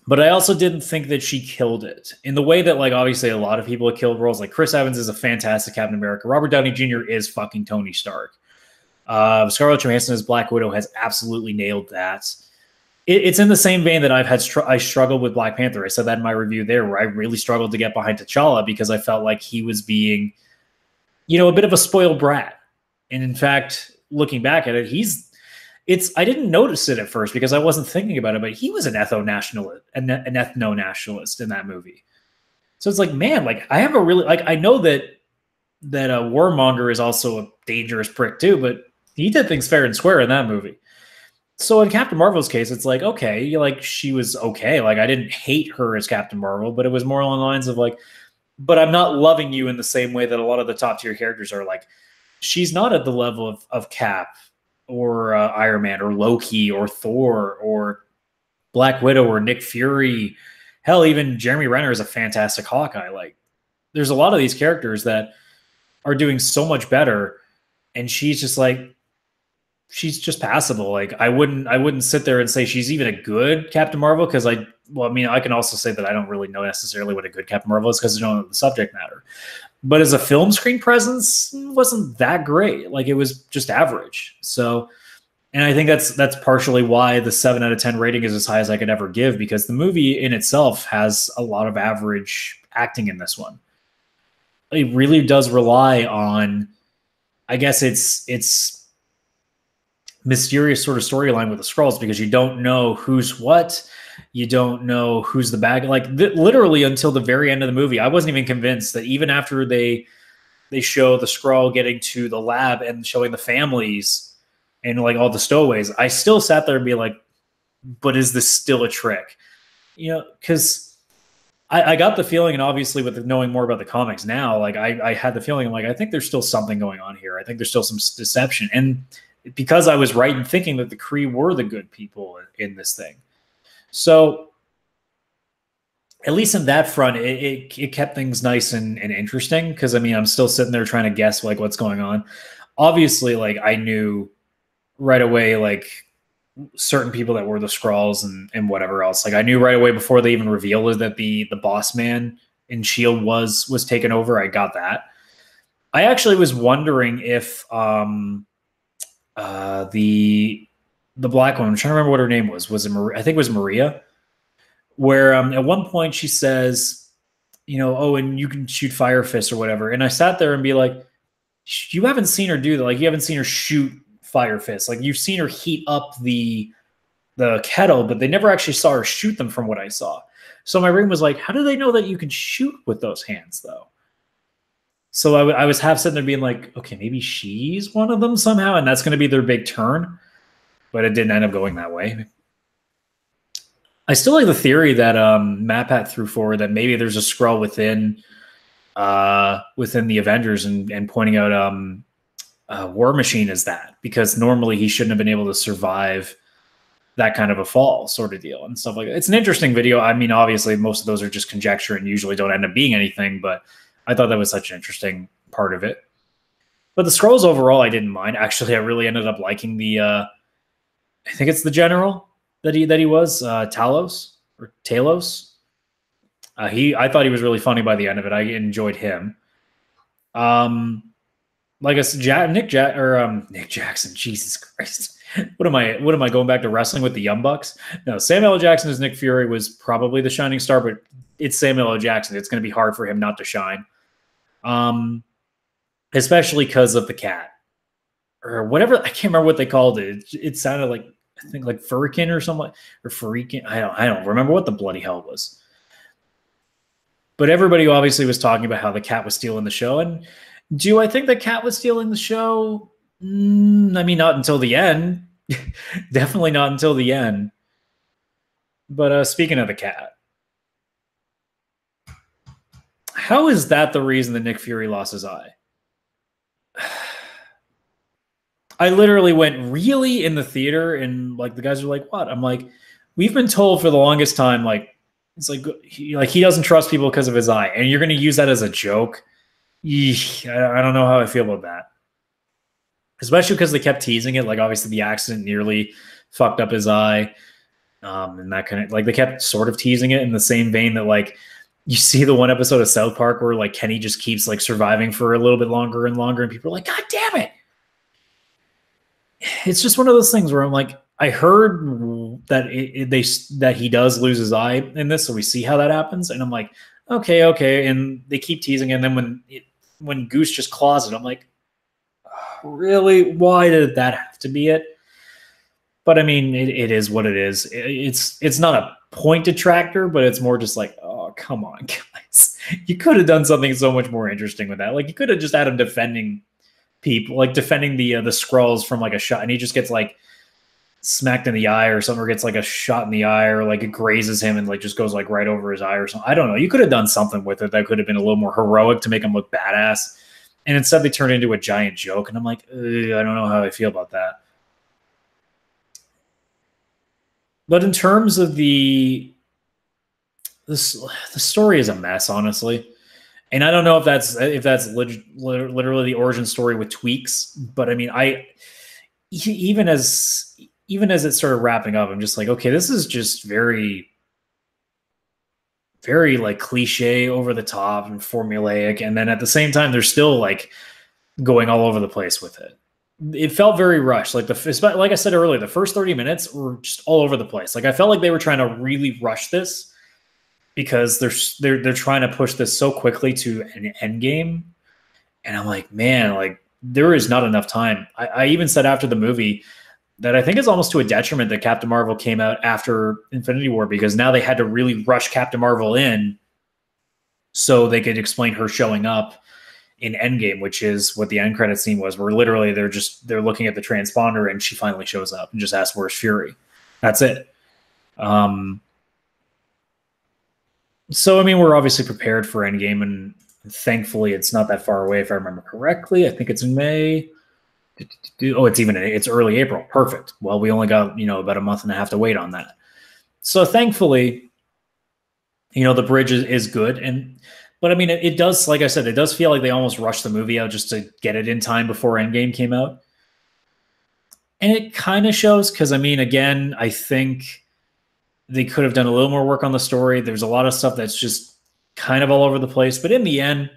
but I also didn't think that she killed it in the way that, like, obviously a lot of people have killed roles. Like Chris Evans is a fantastic Captain America. Robert Downey Jr. is fucking Tony Stark. Scarlett Johansson as Black Widow has absolutely nailed that. It's in the same vein that I struggled with Black Panther. I said that in my review there, where I really struggled to get behind T'Challa because I felt like he was being, a bit of a spoiled brat. And in fact, looking back at it, I didn't notice it at first because I wasn't thinking about it, but he was an ethno-nationalist in that movie. So it's like, man, like I have a really, like, I know that Warmonger is also a dangerous prick too, but he did things fair and square in that movie. So in Captain Marvel's case, it's like, okay, like she was okay. Like I didn't hate her as Captain Marvel, but it was more along the lines of like, but I'm not loving you in the same way that a lot of the top tier characters are. Like, she's not at the level of Cap or Iron Man or Loki or Thor or Black Widow or Nick Fury. Hell, even Jeremy Renner is a fantastic Hawkeye. Like, there's a lot of these characters that are doing so much better, and she's just passable. Like I wouldn't sit there and say she's even a good Captain Marvel because I can also say that I don't really know necessarily what a good Captain Marvel is because I don't know the subject matter. But as a film screen presence, wasn't that great. Like it was just average. So, and I think that's partially why the 7 out of 10 rating is as high as I could ever give, because the movie in itself has a lot of average acting in this one. It really does rely on, I guess it's mysterious sort of storyline with the Skrulls, because you don't know who's what, you don't know who's the bad. Like literally until the very end of the movie, I wasn't even convinced that even after they show the Skrull getting to the lab and showing the families and like all the stowaways, I still sat there and be like, but is this still a trick? Because I got the feeling, and obviously with knowing more about the comics now, like I had the feeling, I'm like, I think there's still something going on here. I think there's still some deception. And because I was right in thinking that the Kree were the good people in this thing. So at least in that front, it kept things nice and interesting. Because I mean, I'm still sitting there trying to guess like what's going on. Obviously, like I knew right away, like certain people that were the Skrulls and whatever else. Like I knew right away before they even revealed that the boss man in Shield was taken over. I got that. I actually was wondering if the black one, I'm trying to remember what her name was. Was it Maria? I think it was Maria. Where at one point she says, oh, and you can shoot fire fists or whatever. And I sat there and be like, you haven't seen her do that. Like you haven't seen her shoot fire fists. Like you've seen her heat up the kettle, but they never actually saw her shoot them from what I saw. So my brain was like, how do they know that you can shoot with those hands though? So I was half sitting there being like, okay, maybe she's one of them somehow, and that's going to be their big turn. But it didn't end up going that way. I still like the theory that MatPat threw forward that maybe there's a Skrull within the Avengers and pointing out War Machine as that, because normally he shouldn't have been able to survive that kind of a fall sort of deal and stuff like that. It's an interesting video. I mean, obviously most of those are just conjecture and usually don't end up being anything, but I thought that was such an interesting part of it. But the Skrulls overall, I didn't mind. Actually, I really ended up liking the I think it's the general that he was, Talos or Talos. I thought he was really funny by the end of it. I enjoyed him. Like I said, Nick Jackson. Jesus Christ, what am I going back to wrestling with the Young Bucks? No, Samuel L. Jackson as Nick Fury was probably the shining star, but it's Samuel L. Jackson. It's going to be hard for him not to shine, especially because of the cat or whatever. I can't remember what they called it. It sounded like, I think like Furrican or something, or Furrican. I don't remember what the bloody hell it was. But everybody obviously was talking about how the cat was stealing the show. And do I think the cat was stealing the show? I mean, not until the end. Definitely not until the end. But speaking of the cat, how is that the reason that Nick Fury lost his eye? I literally went really in the theater, and like the guys are like, "What?" I'm like, "We've been told for the longest time, like it's like he doesn't trust people because of his eye, and you're going to use that as a joke." Yeesh, I don't know how I feel about that, especially because they kept teasing it. Like obviously the accident nearly fucked up his eye, and that kind of like they kept sort of teasing it in the same vein that like you see the one episode of South Park where like Kenny just keeps like surviving for a little bit longer and longer, and people are like, "God damn it!" It's just one of those things where I'm like, I heard that that he does lose his eye in this, so we see how that happens, and I'm like, okay, and they keep teasing, and then when Goose just claws it, I'm like, really, why did that have to be it? But I mean, it is what it is. It's not a point detractor, but it's more just like, oh, come on, guys, you could have done something so much more interesting with that. Like you could have just had him defending people, like defending the Skrulls from like a shot, and he just gets like smacked in the eye or something, or gets like a shot in the eye, or like it grazes him and like just goes like right over his eye or something. I don't know. You could have done something with it that could have been a little more heroic to make him look badass. And instead they turn it into a giant joke. And I'm like, I don't know how I feel about that. But in terms of the story is a mess, honestly. And I don't know if that's literally the origin story with tweaks, but I mean, even as it started wrapping up, I'm just like, okay, this is just very, very like cliche, over the top, and formulaic. And then at the same time, they're still like going all over the place with it. It felt very rushed. Like like I said earlier, the first 30 minutes were just all over the place. Like I felt like they were trying to really rush this because they're trying to push this so quickly to an end game. And I'm like, man, like there is not enough time. I even said after the movie that I think it's almost to a detriment that Captain Marvel came out after Infinity War, because now they had to really rush Captain Marvel in so they could explain her showing up in Endgame, which is what the end credit scene was, where literally they're looking at the transponder and she finally shows up and just asks, "Where's Fury?" That's it. So, I mean, we're obviously prepared for Endgame, and thankfully it's not that far away, if I remember correctly. I think it's in May. Oh, it's early April. Perfect. Well, we only got, about a month and a half to wait on that. So thankfully, the bridge is good. But I mean, it does, like I said, it does feel like they almost rushed the movie out just to get it in time before Endgame came out. And it kind of shows, because I mean, again, I think they could have done a little more work on the story. There's a lot of stuff that's just kind of all over the place. But in the end,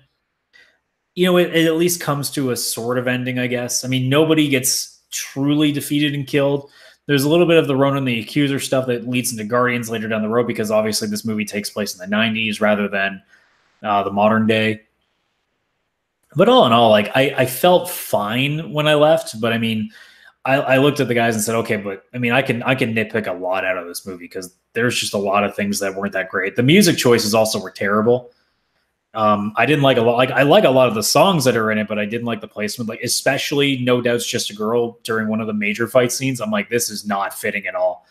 it at least comes to a sort of ending, I guess. I mean, nobody gets truly defeated and killed. There's a little bit of the Ronan the Accuser stuff that leads into Guardians later down the road, because obviously this movie takes place in the 90s rather than the modern day. But all in all, like I felt fine when I left. But I mean, I looked at the guys and said, okay, but I mean, I can nitpick a lot out of this movie, because there's just a lot of things that weren't that great. The music choices also were terrible. I didn't like a lot. Like I like a lot of the songs that are in it, but I didn't like the placement. Like especially "No Doubt's Just a Girl" during one of the major fight scenes. I'm like, this is not fitting at all.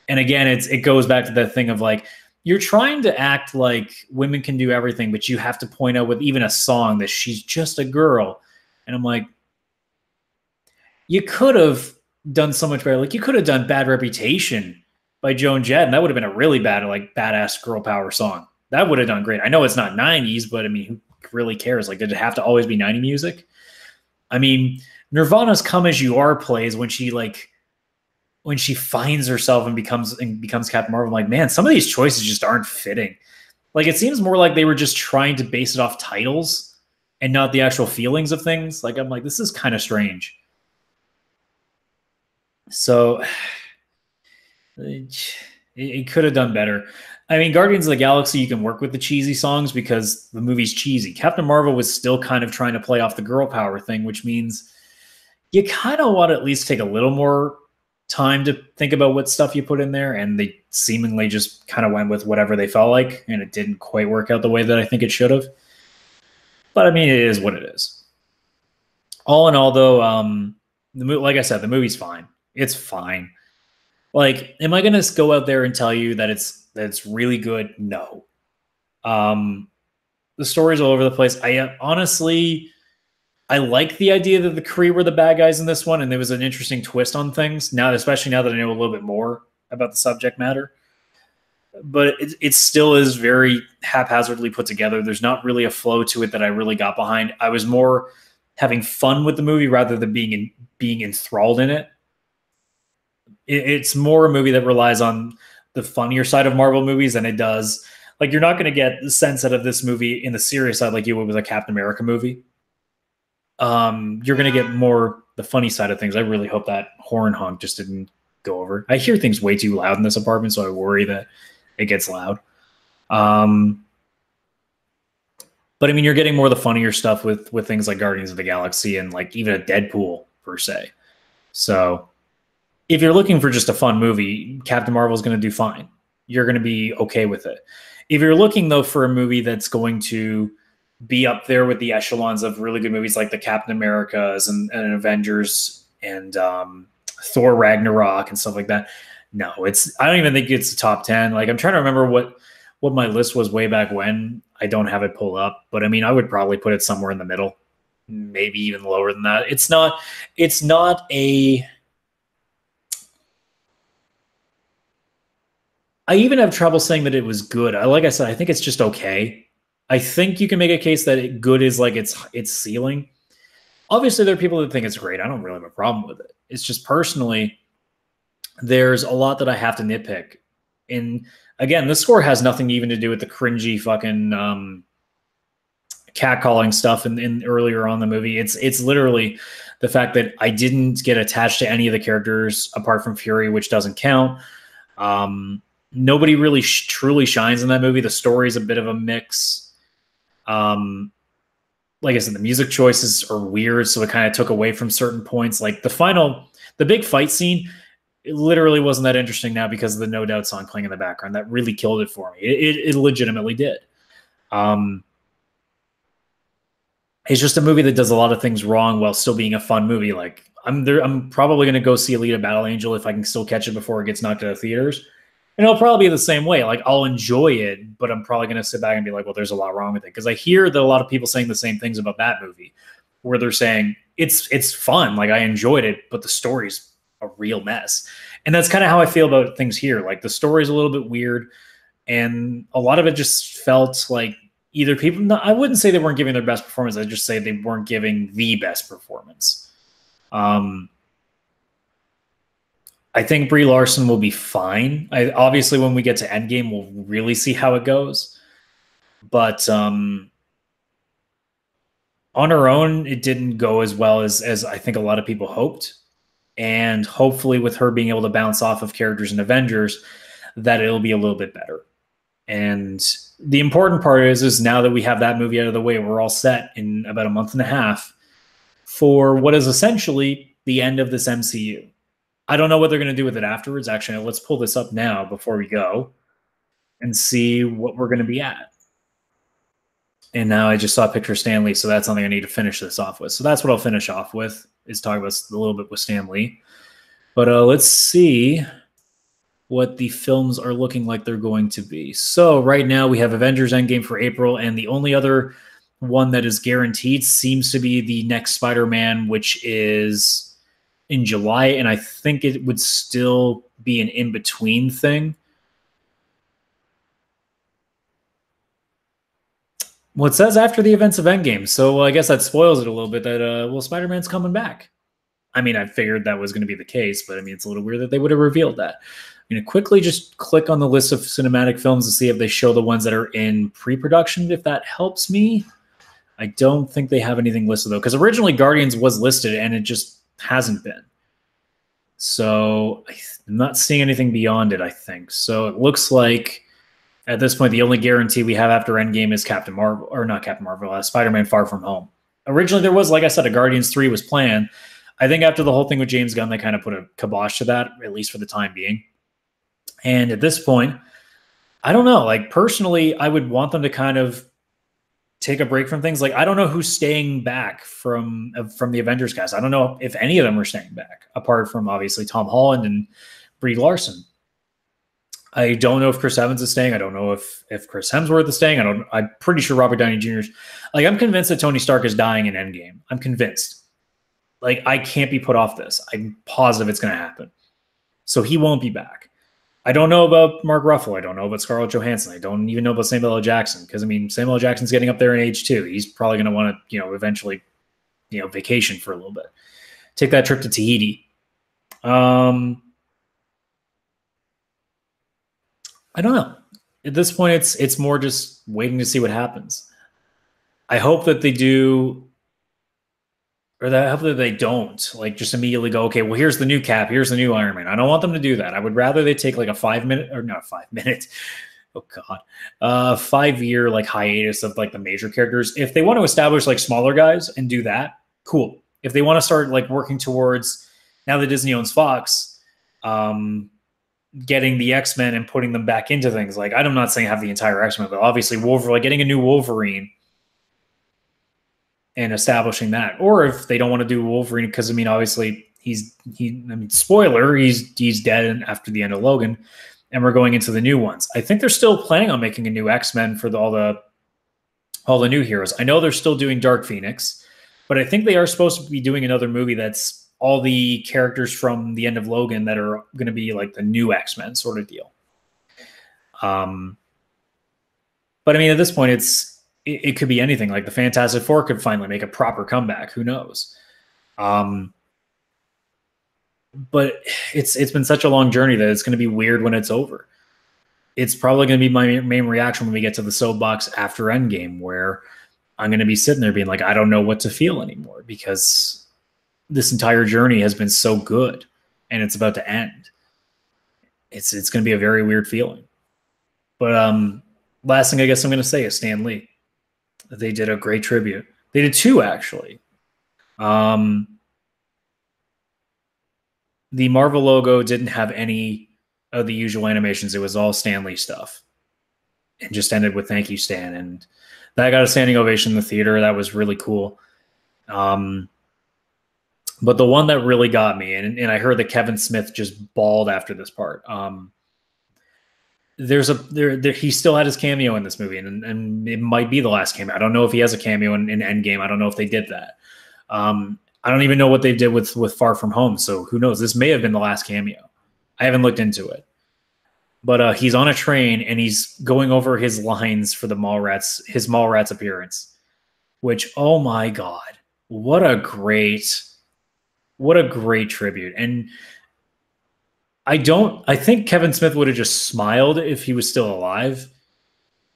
And again, it goes back to that thing of like, you're trying to act like women can do everything, but you have to point out with even a song that she's just a girl. And I'm like, you could have done so much better. Like you could have done "Bad Reputation" by Joan Jett, and that would have been a really badass girl power song. That would have done great. I know it's not 90s, but I mean, who really cares? Like, did it have to always be 90 music? I mean, Nirvana's "Come As You Are" plays when she finds herself and becomes Captain Marvel. I'm like, man, some of these choices just aren't fitting. Like, it seems more like they were just trying to base it off titles and not the actual feelings of things. Like, I'm like, this is kind of strange. So it could have done better. I mean, Guardians of the Galaxy, you can work with the cheesy songs because the movie's cheesy. Captain Marvel was still kind of trying to play off the girl power thing, which means you kind of want to at least take a little more time to think about what stuff you put in there. And they seemingly just kind of went with whatever they felt like, and it didn't quite work out the way that I think it should have. But I mean, it is what it is. All in all, though, like I said, the movie's fine. It's fine. Like, am I going to go out there and tell you that it's really good? No. The story's all over the place. I honestly, I like the idea that the Kree were the bad guys in this one, and there was an interesting twist on things. Now, especially now that I know a little bit more about the subject matter, but it still is very haphazardly put together. There's not really a flow to it that I really got behind. I was more having fun with the movie rather than being enthralled in it. It's more a movie that relies on the funnier side of Marvel movies than it does. Like, you're not going to get the sense out of this movie in the serious side like you would with a Captain America movie. You're going to get more the funny side of things. I really hope that horn honk just didn't go over. I hear things way too loud in this apartment, so I worry that it gets loud. But I mean, you're getting more of the funnier stuff with things like Guardians of the Galaxy and like even a Deadpool per se. So if you're looking for just a fun movie, Captain Marvel is going to do fine. You're going to be okay with it. If you're looking though for a movie that's going to be up there with the echelons of really good movies like the Captain Americas and Avengers and Thor Ragnarok and stuff like that, no, I don't even think it's the top 10. Like, I'm trying to remember what my list was way back when. I don't have it pulled up, but I mean, I would probably put it somewhere in the middle, maybe even lower than that. It's not a, I even have trouble saying that it was good. Like I said, I think it's just okay. I think you can make a case that good is like its ceiling. Obviously, there are people that think it's great. I don't really have a problem with it. It's just personally, there's a lot that I have to nitpick. And again, this score has nothing even to do with the cringy fucking catcalling stuff in earlier on in the movie. It's literally the fact that I didn't get attached to any of the characters apart from Fury, which doesn't count. Nobody really truly shines in that movie. The story's a bit of a mix. Like I said, the music choices are weird, so it kind of took away from certain points. Like the big fight scene, it literally wasn't that interesting now because of the No Doubt song playing in the background. That really killed it for me. It legitimately did. It's just a movie that does a lot of things wrong while still being a fun movie. Like, I'm probably going to go see Alita Battle Angel if I can still catch it before it gets knocked out of theaters. And it'll probably be the same way. Like, I'll enjoy it, but I'm probably going to sit back and be like, well, there's a lot wrong with it. Because I hear that a lot of people saying the same things about that movie, where they're saying it's fun. Like, I enjoyed it, but the story's a real mess. And that's kind of how I feel about things here. Like, the story's a little bit weird, and a lot of it just felt like either people, no, I wouldn't say they weren't giving their best performance. I'd just say they weren't giving the best performance. I think Brie Larson will be fine. Obviously, when we get to Endgame, we'll really see how it goes. But on her own, it didn't go as well as I think a lot of people hoped. And hopefully with her being able to bounce off of characters in Avengers, that it'll be a little bit better. And the important part is now that we have that movie out of the way, we're all set in about a month and a half for what is essentially the end of this MCU. I don't know what they're going to do with it afterwards. Actually, let's pull this up now before we go and see what we're going to be at. And now I just saw a picture of Stan Lee, so that's something I need to finish this off with. So that's what I'll finish off with, is talk about a little bit with Stan Lee. But let's see what the films are looking like they're going to be. So right now we have Avengers Endgame for April, and the only other one that is guaranteed seems to be the next Spider-Man, which is in July, and I think it would still be an in-between thing. Well, it says after the events of Endgame, so I guess that spoils it a little bit that, well, Spider-Man's coming back. I mean, I figured that was going to be the case, but I mean, it's a little weird that they would have revealed that. I'm going to quickly just click on the list of cinematic films to see if they show the ones that are in pre-production, if that helps me. I don't think they have anything listed, though, because originally Guardians was listed, and it just hasn't been. So I'm not seeing anything beyond it, I think. So it looks like at this point, the only guarantee we have after Endgame is Captain Marvel, or not Captain Marvel, Spider-Man Far From Home. Originally, there was, like I said, a Guardians 3 was planned. I think after the whole thing with James Gunn, they kind of put a kibosh to that, at least for the time being. And at this point, I don't know. Like, personally, I would want them to kind of take a break from things. Like, I don't know who's staying back from the Avengers cast. I don't know if any of them are staying back, apart from obviously Tom Holland and Brie Larson. I don't know if Chris Evans is staying. I don't know if Chris Hemsworth is staying. I'm pretty sure Robert Downey Jr.'s like, I'm convinced that Tony Stark is dying in Endgame. I'm convinced. Like, I can't be put off this. I'm positive it's going to happen. So he won't be back. I don't know about Mark Ruffalo. I don't know about Scarlett Johansson. I don't even know about Samuel L. Jackson, because I mean, Samuel L. Jackson's getting up there in age too. He's probably going to want to, eventually, vacation for a little bit, take that trip to Tahiti. I don't know. At this point, it's more just waiting to see what happens. I hope that they do, or that I hope that they don't, like, just immediately go, okay, well, here's the new Cap, here's the new Iron Man. I don't want them to do that. I would rather they take like a 5 minute, or not 5 minutes. Oh God, 5 year like hiatus of like the major characters. If they want to establish like smaller guys and do that, cool. If they want to start like working towards, now that Disney owns Fox, getting the X-Men and putting them back into things. Like, I'm not saying have the entire X-Men, but obviously Wolverine, like getting a new Wolverine and establishing that. Or if they don't want to do Wolverine, because I mean, obviously spoiler, he's dead after the end of Logan, and we're going into the new ones. I think they're still planning on making a new X-Men for all the new heroes. I know they're still doing Dark Phoenix, but I think they are supposed to be doing another movie that's all the characters from the end of Logan that are going to be like the new X-Men sort of deal. But I mean, at this point, it could be anything. Like the Fantastic Four could finally make a proper comeback. Who knows? But it's been such a long journey that it's going to be weird when it's over. It's probably going to be my main reaction when we get to the Soapbox after Endgame, where I'm going to be sitting there being like, I don't know what to feel anymore, because this entire journey has been so good and it's about to end. It's going to be a very weird feeling. But last thing I guess I'm going to say is Stan Lee. They did a great tribute. They did two, actually. The Marvel logo didn't have any of the usual animations. It was all Stan Lee stuff. And just ended with "Thank you, Stan." And that got a standing ovation in the theater. That was really cool. But the one that really got me, and I heard that Kevin Smith just bawled after this part. He still had his cameo in this movie, and it might be the last cameo. I don't know if he has a cameo in Endgame. I don't know if they did that. I don't even know what they did with Far From Home. So who knows? This may have been the last cameo. I haven't looked into it. But he's on a train and he's going over his lines for his Mallrats appearance. Which, oh my God, what a great tribute. And I think Kevin Smith would have just smiled if he was still alive.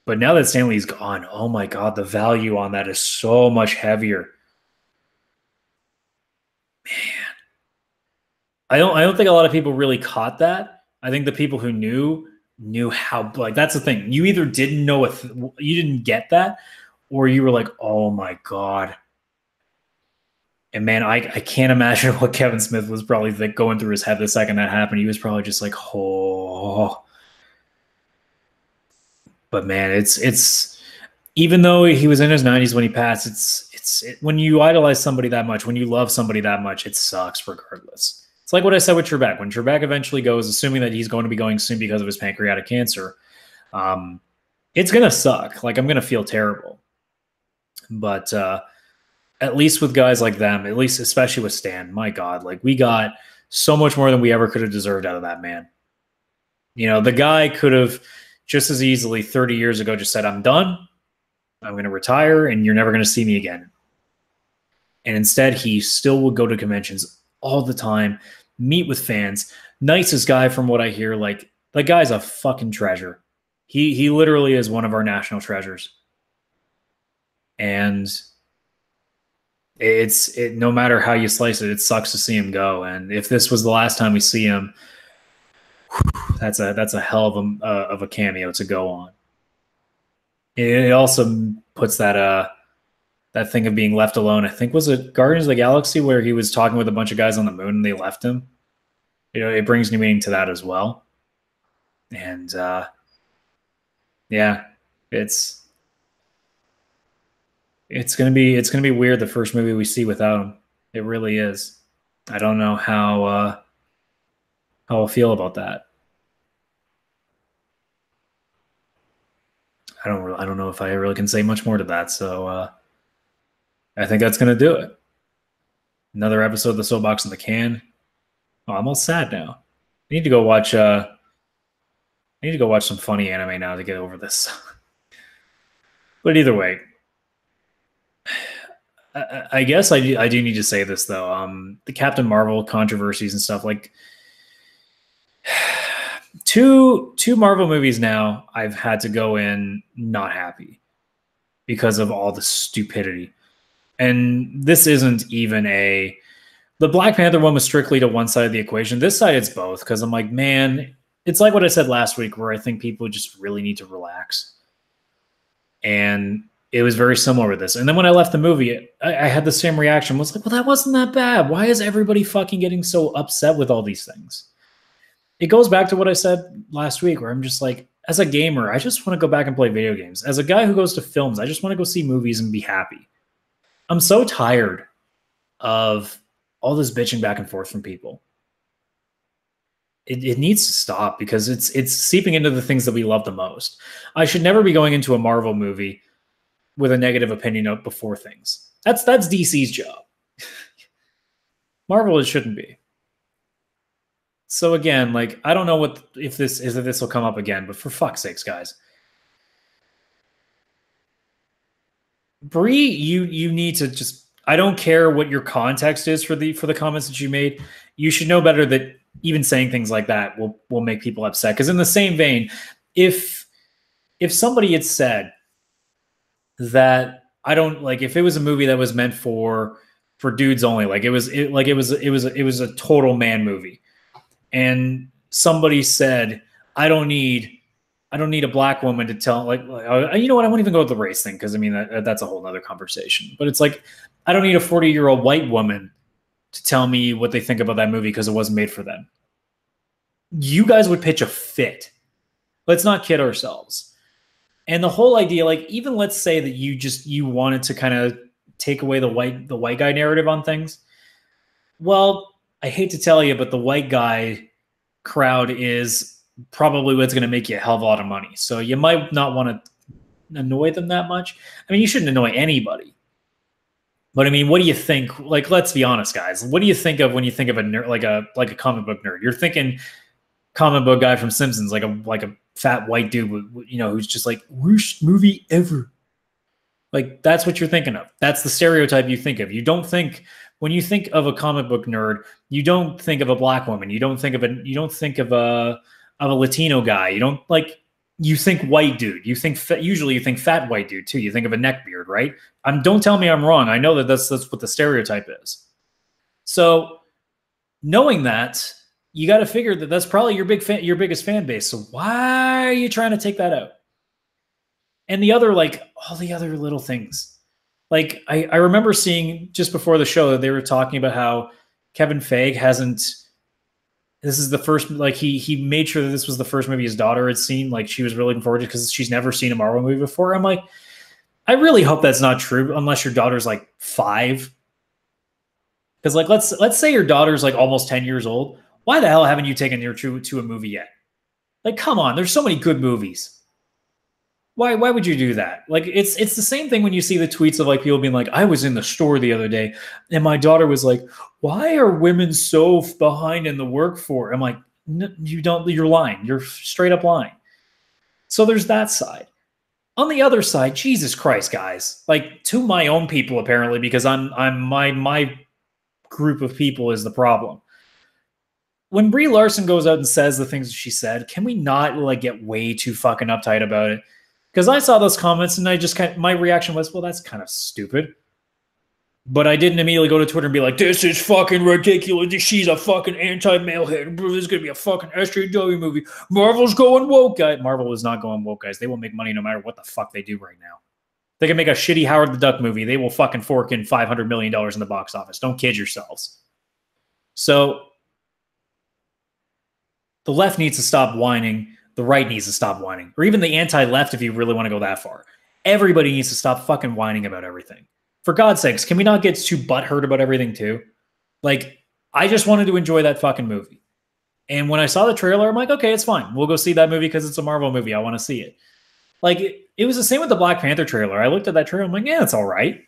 But now that Stan Lee's gone, oh my God, the value on that is so much heavier. Man. I don't think a lot of people really caught that. I think the people who knew how, like, that's the thing. You either didn't know you didn't get that, or you were like, oh my God. And man, I can't imagine what Kevin Smith was probably like going through his head the second that happened. He was probably just like, oh. But man, it's even though he was in his 90s when he passed, it's when you idolize somebody that much, when you love somebody that much, it sucks regardless. It's like what I said with Trebek. When Trebek eventually goes, assuming that he's going to be going soon because of his pancreatic cancer, it's going to suck. Like, I'm going to feel terrible. But at least with guys like them, at least especially with Stan, my God, like, we got so much more than we ever could have deserved out of that man. You know, the guy could have just as easily 30 years ago just said, I'm done. I'm going to retire and you're never going to see me again. And instead, he still would go to conventions all the time, meet with fans. Nicest guy from what I hear. Like, the guy's a fucking treasure. He literally is one of our national treasures. And no matter how you slice it, it sucks to see him go. And if this was the last time we see him, that's a hell of a cameo to go on. It also puts that thing of being left alone. I think, was it Guardians of the Galaxy where he was talking with a bunch of guys on the moon and they left him? You know, it brings new meaning to that as well. And yeah, it's gonna be weird the first movie we see without him. It really is. I don't know how I'll feel about that. I don't know if I really can say much more to that. So I think that's gonna do it. Another episode of the Soapbox in the can. Oh, I'm all sad now. I need to go watch. I need to go watch some funny anime now to get over this. But either way, I guess I do need to say this though. The Captain Marvel controversies and stuff, like two Marvel movies now, I've had to go in not happy because of all the stupidity. And this isn't even the Black Panther one was strictly to one side of the equation. This side, it's both, because I'm like, man, it's like what I said last week, where I think people just really need to relax. And it was very similar with this. And then when I left the movie, I had the same reaction. I was like, well, that wasn't that bad. Why is everybody fucking getting so upset with all these things? It goes back to what I said last week, where I'm just like, as a gamer, I just want to go back and play video games. As a guy who goes to films, I just want to go see movies and be happy. I'm so tired of all this bitching back and forth from people. It needs to stop, because it's seeping into the things that we love the most. I should never be going into a Marvel movie with a negative opinion up before things. That's DC's job. Marvel, it shouldn't be. So again, like, I don't know if this will come up again, but for fuck's sakes, guys. Bree, you need to just, I don't care what your context is for the comments that you made. You should know better that even saying things like that will make people upset. Because in the same vein, if somebody had said that, I don't like, if it was a movie that was meant for dudes only, like it was a total man movie, and somebody said, I don't need a black woman to tell, like you know what, I won't even go with the race thing, because I mean that's a whole nother conversation. But it's like, I don't need a 40-year-old white woman to tell me what they think about that movie because it wasn't made for them. You guys would pitch a fit. Let's not kid ourselves. And the whole idea, like, even let's say that you wanted to kind of take away the white guy narrative on things. Well, I hate to tell you, but the white guy crowd is probably what's going to make you a hell of a lot of money. So you might not want to annoy them that much. I mean, you shouldn't annoy anybody. But I mean, what do you think? Like, let's be honest, guys. What do you think of when you think of a nerd, like a comic book nerd? You're thinking comic book guy from Simpsons, like a fat white dude, who's just like, worst movie ever. Like, that's what you're thinking of. That's the stereotype you think of. You don't think, when you think of a comic book nerd, you don't think of a black woman. You don't think of a Latino guy. You don't, like, you think white dude. You think usually you think fat white dude too. You think of a neckbeard, right? Don't tell me I'm wrong. I know that that's what the stereotype is. So knowing that, you got to figure that that's probably your biggest fan base. So why are you trying to take that out? And the other, like, all the other little things. Like, I remember seeing just before the show that they were talking about how Kevin Feige hasn't, this is the first, like, he made sure that this was the first movie his daughter had seen. Like, she was really looking forward to, because she's never seen a Marvel movie before. I'm like, I really hope that's not true, unless your daughter's like 5. Because, like, let's say your daughter's like almost 10 years old. Why the hell haven't you taken her to a movie yet? Like, come on, there's so many good movies. Why would you do that? Like, it's the same thing when you see the tweets of, like, people being like, I was in the store the other day and my daughter was like, why are women so behind in the workforce? I'm like, you're lying. You're straight up lying. So there's that side. On the other side, Jesus Christ, guys, like, to my own people, apparently, because my group of people is the problem. When Brie Larson goes out and says the things she said, can we not, like, get way too fucking uptight about it? Because I saw those comments and I just my reaction was, well, that's kind of stupid. But I didn't immediately go to Twitter and be like, this is fucking ridiculous. She's a fucking anti-male head. This is going to be a fucking SJW movie. Marvel's going woke, guys. Marvel is not going woke, guys. They will make money no matter what the fuck they do right now. They can make a shitty Howard the Duck movie. They will fucking fork in $500 million in the box office. Don't kid yourselves. So the left needs to stop whining. The right needs to stop whining. Or even the anti-left, if you really want to go that far. Everybody needs to stop fucking whining about everything. For God's sakes, can we not get too butthurt about everything too? Like, I just wanted to enjoy that fucking movie. And when I saw the trailer, I'm like, okay, it's fine. We'll go see that movie because it's a Marvel movie. I want to see it. Like it was the same with the Black Panther trailer. I looked at that trailer, I'm like, yeah, it's all right.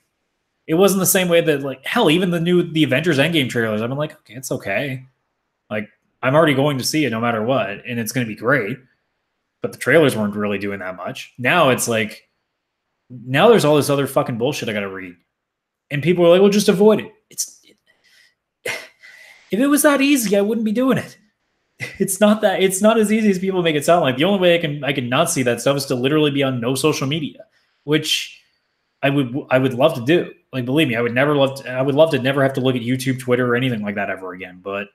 It wasn't the same way that, like, hell, even the Avengers Endgame trailers, I'm like, okay, it's okay. Like, I'm already going to see it no matter what, and it's going to be great. But the trailers weren't really doing that much. Now it's like, now there's all this other fucking bullshit I got to read, and people are like, well, just avoid it. If it was that easy, I wouldn't be doing it. It's not as easy as people make it sound like. The only way I can not see that stuff is to literally be on no social media, which I would love to do. Like, believe me, I would love to never have to look at YouTube, Twitter, or anything like that ever again. But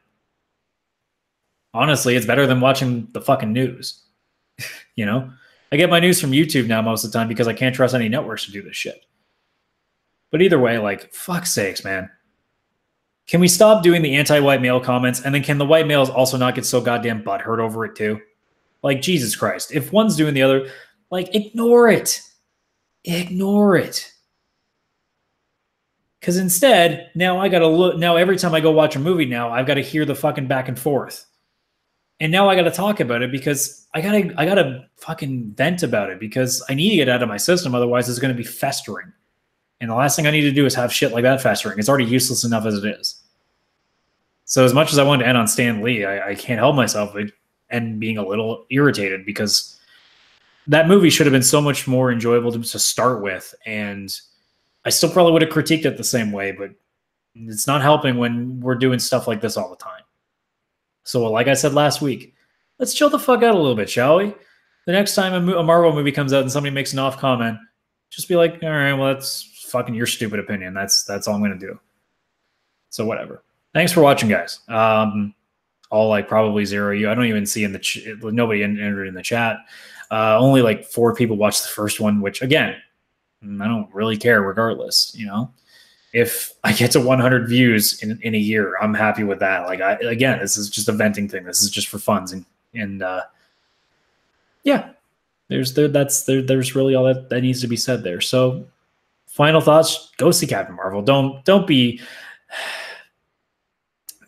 honestly, it's better than watching the fucking news. You know, I get my news from YouTube now most of the time because I can't trust any networks to do this shit. But either way, like, fuck's sakes, man. Can we stop doing the anti-white male comments? And then can the white males also not get so goddamn butthurt over it too? Like, Jesus Christ. If one's doing the other, like, ignore it. Ignore it. Because instead, now I got to look. Now every time I go watch a movie now, I've got to hear the fucking back and forth. And now I got to talk about it because I gotta fucking vent about it because I need to get it out of my system. Otherwise, it's going to be festering. And the last thing I need to do is have shit like that festering. It's already useless enough as it is. So as much as I wanted to end on Stan Lee, I can't help myself and being a little irritated because that movie should have been so much more enjoyable to start with. And I still probably would have critiqued it the same way, but it's not helping when we're doing stuff like this all the time. So like I said last week, let's chill the fuck out a little bit, shall we? The next time a Marvel movie comes out and somebody makes an off comment, just be like, all right, well, that's fucking your stupid opinion. That's all I'm going to do. So whatever. Thanks for watching, guys. All like probably zero you. I don't even see in the nobody entered in the chat. Only like 4 people watched the first one, which again, I don't really care regardless, you know. If I get to 100 views in a year, I'm happy with that. Like, again, this is just a venting thing. This is just for funs. And yeah, there's really all that needs to be said there. So final thoughts, go see Captain Marvel. Don't be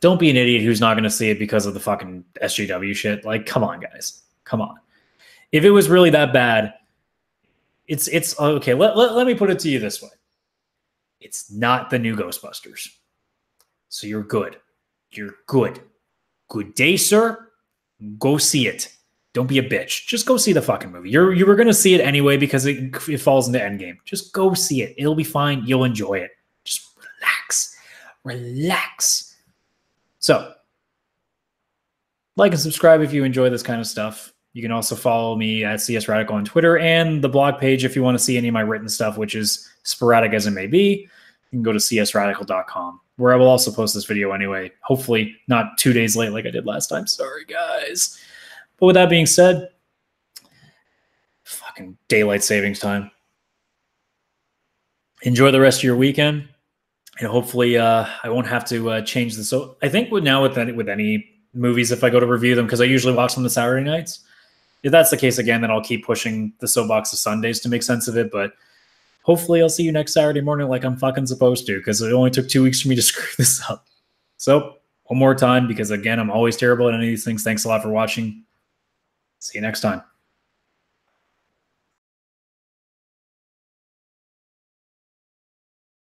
an idiot who's not going to see it because of the fucking SJW shit. Like, come on, guys. Come on. If it was really that bad, it's okay. Let me put it to you this way. It's not the new Ghostbusters. So you're good. You're good. Good day, sir. Go see it. Don't be a bitch. Just go see the fucking movie. You were going to see it anyway because it falls into Endgame. Just go see it. It'll be fine. You'll enjoy it. Just relax. Relax. So, like and subscribe if you enjoy this kind of stuff. You can also follow me at askcsradical on Twitter and the blog page if you want to see any of my written stuff, which is sporadic as it may be. You can go to askcsradical.com, where I will also post this video anyway. Hopefully not 2 days late like I did last time. Sorry, guys. But with that being said, fucking daylight savings time. Enjoy the rest of your weekend. And hopefully I won't have to change this. So I think with any movies, if I go to review them, because I usually watch them the Saturday nights. If that's the case again, then I'll keep pushing the Soapbox to Sundays to make sense of it. But hopefully I'll see you next Saturday morning like I'm fucking supposed to, because it only took 2 weeks for me to screw this up. So one more time, because again, I'm always terrible at any of these things. Thanks a lot for watching. See you next time.